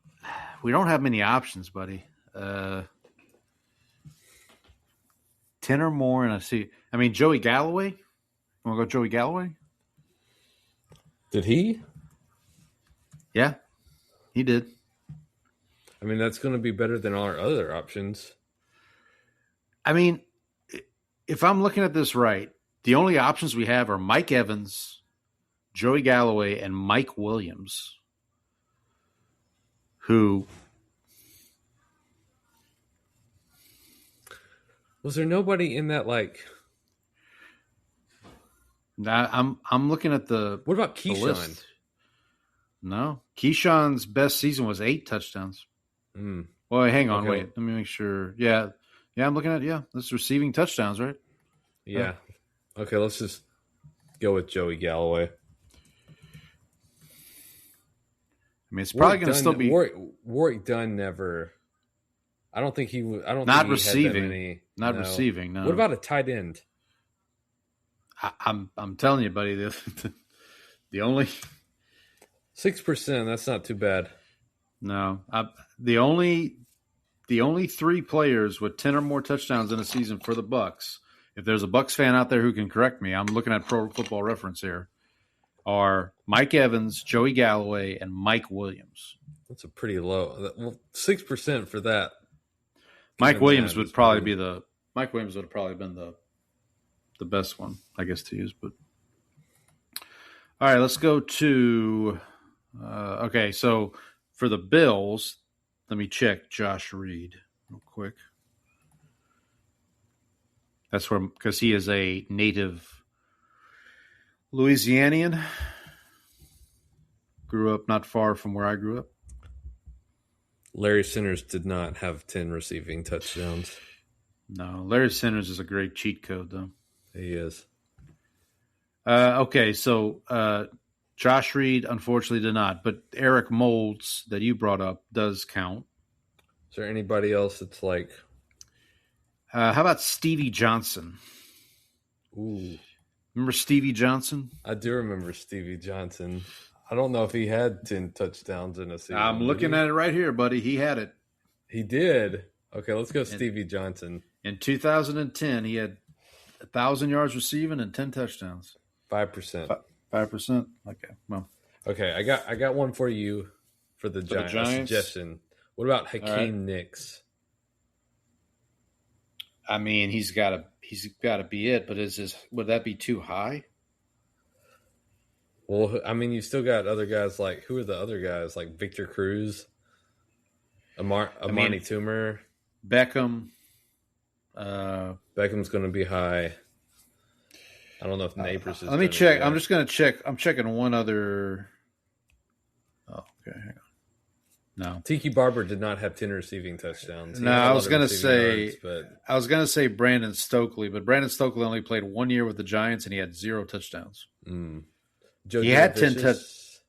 we don't have many options, buddy. 10 or more, and I see. I mean, Joey Galloway. Want to go Joey Galloway? Did he? Yeah, he did. I mean, that's going to be better than our other options. I mean, if I'm looking at this right, the only options we have are Mike Evans, Joey Galloway, and Mike Williams, who... Was there nobody in that, like... I'm looking at the... What about the Keyshawn? list. No. Keyshawn's best season was 8 touchdowns. Well, hang on. Okay. Wait. Let me make sure. Yeah, I'm looking at, that's receiving touchdowns, right? Yeah. Okay, let's just go with Joey Galloway. I mean, it's probably going to still be... Warwick Dunn never... I don't think he would... I don't Not think he had that receiving. many, Not receiving, no. What about a tight end? I'm telling you, buddy, the only... 6%, that's not too bad. No. The only 3 players with 10 or more touchdowns in a season for the Bucks, if there's a Bucks fan out there who can correct me, I'm looking at Pro Football Reference here, are Mike Evans, Joey Galloway, and Mike Williams. That's a pretty low. Well, 6% for that. Mike Williams would probably be Mike Williams would have probably been the best one, I guess, to use. But all right, let's go to okay. So for the Bills, let me check Josh Reed real quick. That's where, because he is a native Louisianian. Grew up not far from where I grew up. Larry Sinners did not have 10 receiving touchdowns. No, Larry Sinners is a great cheat code, though. He is. Okay, so Josh Reed unfortunately did not, but Eric Moulds that you brought up does count. Is there anybody else that's like... how about Stevie Johnson? Ooh. Remember Stevie Johnson? I do remember Stevie Johnson. I don't know if he had 10 touchdowns in a season. I'm looking at it right here, buddy. He had it. He did. Okay, let's go Stevie Johnson. In 2010, he had 1,000 yards receiving and 10 touchdowns. 5%. 5%? Okay, well. Okay, I got one for you for the Giants. A suggestion. What about Hakeem Nicks? I mean, he's got to be it, but would that be too high? Well, I mean, you still got other guys like, who are the other guys? Like Victor Cruz, Amani Toomer, Beckham. Beckham's going to be high. I don't know if Neighbors is. Let me check. I'm just going to check. I'm checking one other. Oh, okay. Hang on. No. Tiki Barber did not have 10 receiving touchdowns. No, I was going to say Brandon Stokely, but Brandon Stokely only played 1 year with the Giants and he had 0 touchdowns. He had 10 touchdowns.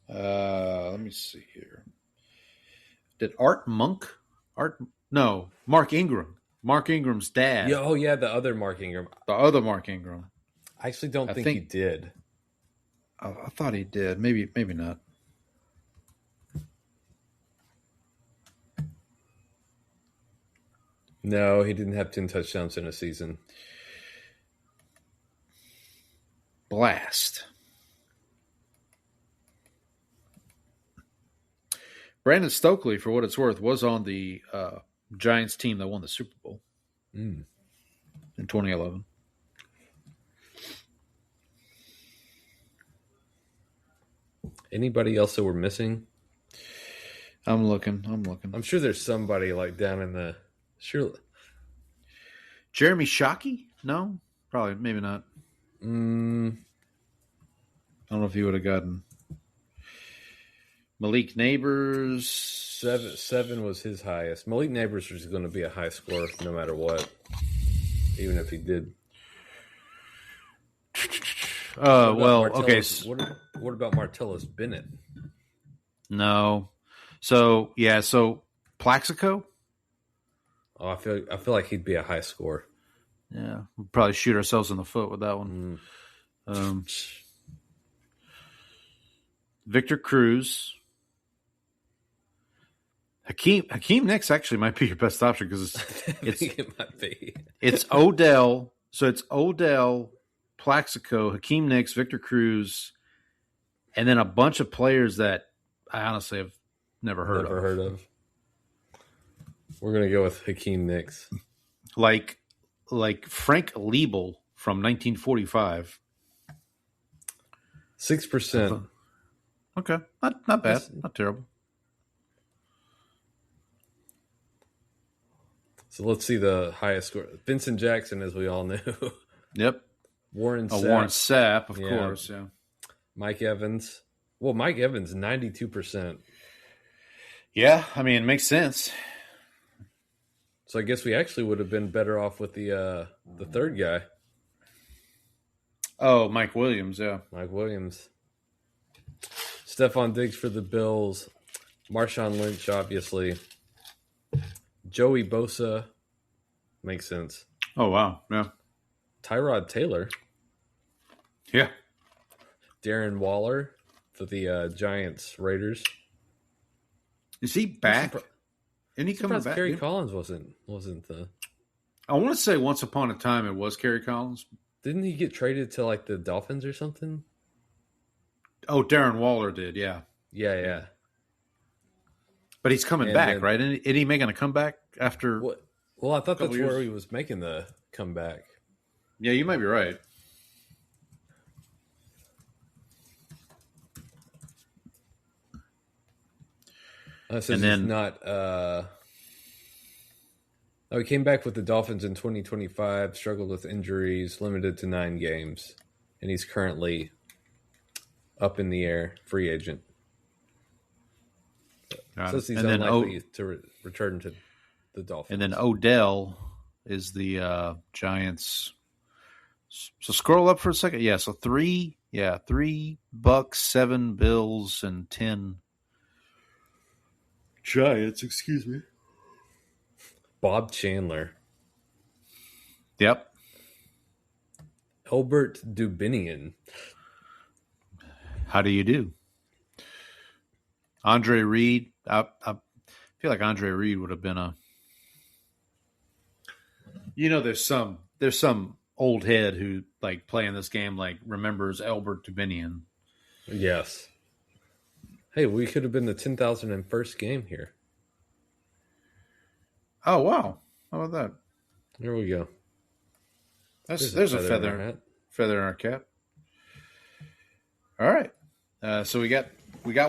Let me see here. Did Mark Ingram. Mark Ingram's dad. Yeah, oh, yeah, the other Mark Ingram. The other Mark Ingram. I actually don't think he did. I thought he did. Maybe not. No, he didn't have 10 touchdowns in a season. Blast. Brandon Stokely, for what it's worth, was on the Giants team that won the Super Bowl in 2011. Anybody else that we're missing? I'm looking. I'm sure there's somebody like down in the... Sure. Jeremy Shockey? No? Probably. Maybe not. I don't know if he would have gotten... Malik Neighbors. Seven was his highest. Malik Neighbors was going to be a high score no matter what, even if he did. Okay. What about Martellus Bennett? No. So Plaxico? Oh, I feel like he'd be a high score. Yeah, we'll probably shoot ourselves in the foot with that one. Victor Cruz. Hakeem Nicks actually might be your best option because I think it might be. It's Odell. So it's Odell, Plaxico, Hakeem Nicks, Victor Cruz, and then a bunch of players that I honestly have never heard of. We're gonna go with Hakeem Nicks, like Frank Liebel from 1945. 6%. Okay, not bad, not terrible. So let's see the highest score. Vincent Jackson, as we all knew. Yep. Warren Sapp, of course. Yeah. Mike Evans. Well, Mike Evans, 92%. Yeah, I mean, it makes sense. So I guess we actually would have been better off with the third guy. Oh, Mike Williams, yeah. Mike Williams. Stephon Diggs for the Bills. Marshawn Lynch, obviously. Joey Bosa. Makes sense. Oh, wow. Yeah. Tyrod Taylor. Yeah. Darren Waller for the Giants Raiders. Is he back? Isn't he coming back? Kerry Collins wasn't the... I want to say once upon a time it was Kerry Collins. Didn't he get traded to like the Dolphins or something? Oh, Darren Waller did, yeah. Yeah. But he's coming back, right? Isn't he making a comeback after... Well, I thought that's where he was making the comeback. Yeah, you might be right. And then he's not... he came back with the Dolphins in 2025, struggled with injuries, limited to 9 games, and he's currently up in the air, free agent. Says he's unlikely to return to the Dolphins. And then Odell is the Giants. So scroll up for a second. Yeah, so 3 Bucks, 7 Bills, and 10 Giants, excuse me. Bob Chandler. Yep. Elbert Dubinian. How do you do? Andre Reed. I feel like Andre Reed would have been a... there's some old head who, like, playing this game, like, remembers Elbert Dubinian. Yes. Hey, we could have been the 10,001st game here. Oh, wow. How about that? There we go. There's a feather in our cap. All right. So we got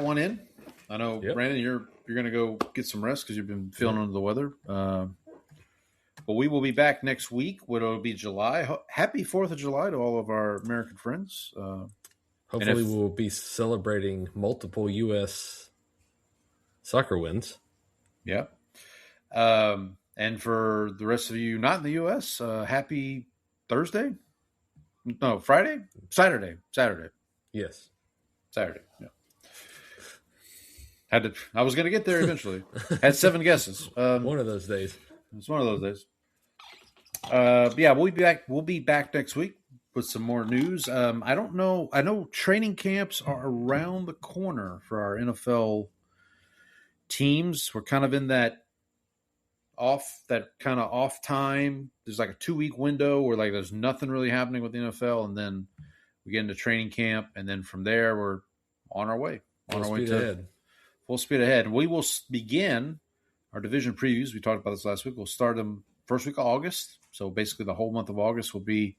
one in. I know, yep. Brandon, you're going to go get some rest because you've been feeling under the weather. But we will be back next week. It'll be July. Happy 4th of July to all of our American friends. Hopefully we'll be celebrating multiple U.S. soccer wins. Yeah. And for the rest of you not in the U.S., happy Thursday? No, Friday? Saturday. Yes. Saturday, yeah. I was going to get there eventually. Had 7 guesses. One of those days. It's one of those days. Yeah, we'll be back. We'll be back next week with some more news. I don't know. I know training camps are around the corner for our NFL teams. We're kind of in that kind of off time. There's like a 2-week window where like there's nothing really happening with the NFL, and then we get into training camp, and then from there we're on our way. Full speed ahead. We will begin our division previews. We talked about this last week. We'll start them first week of August. So basically the whole month of August will be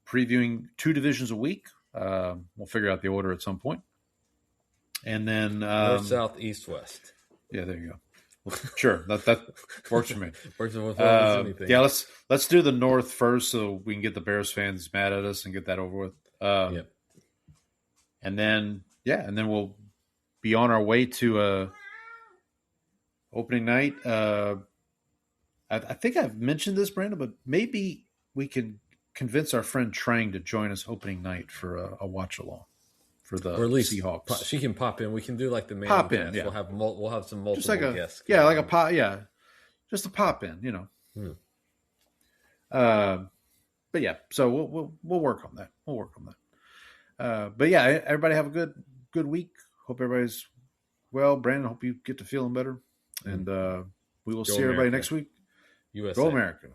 previewing 2 divisions a week. We'll figure out the order at some point. And then North, South, East, West. Yeah, there you go. Well, sure, that works for me. Works with anything. Yeah, let's do the North first so we can get the Bears fans mad at us and get that over with. Yep. And then we'll be on our way to opening night. I think I've mentioned this, Brandon, but maybe we can convince our friend Trang to join us opening night for a watch along for the or at least Seahawks. She can pop in. We can do like the main pop cast. in. Yeah. We'll have some multiple just like guests. like a pop. Yeah, just a pop in. But yeah, so we'll work on that. We'll work on that. But yeah, everybody have a good week. Hope everybody's well. Brandon, hope you get to feeling better. And we will see everybody next week. USA. Go America.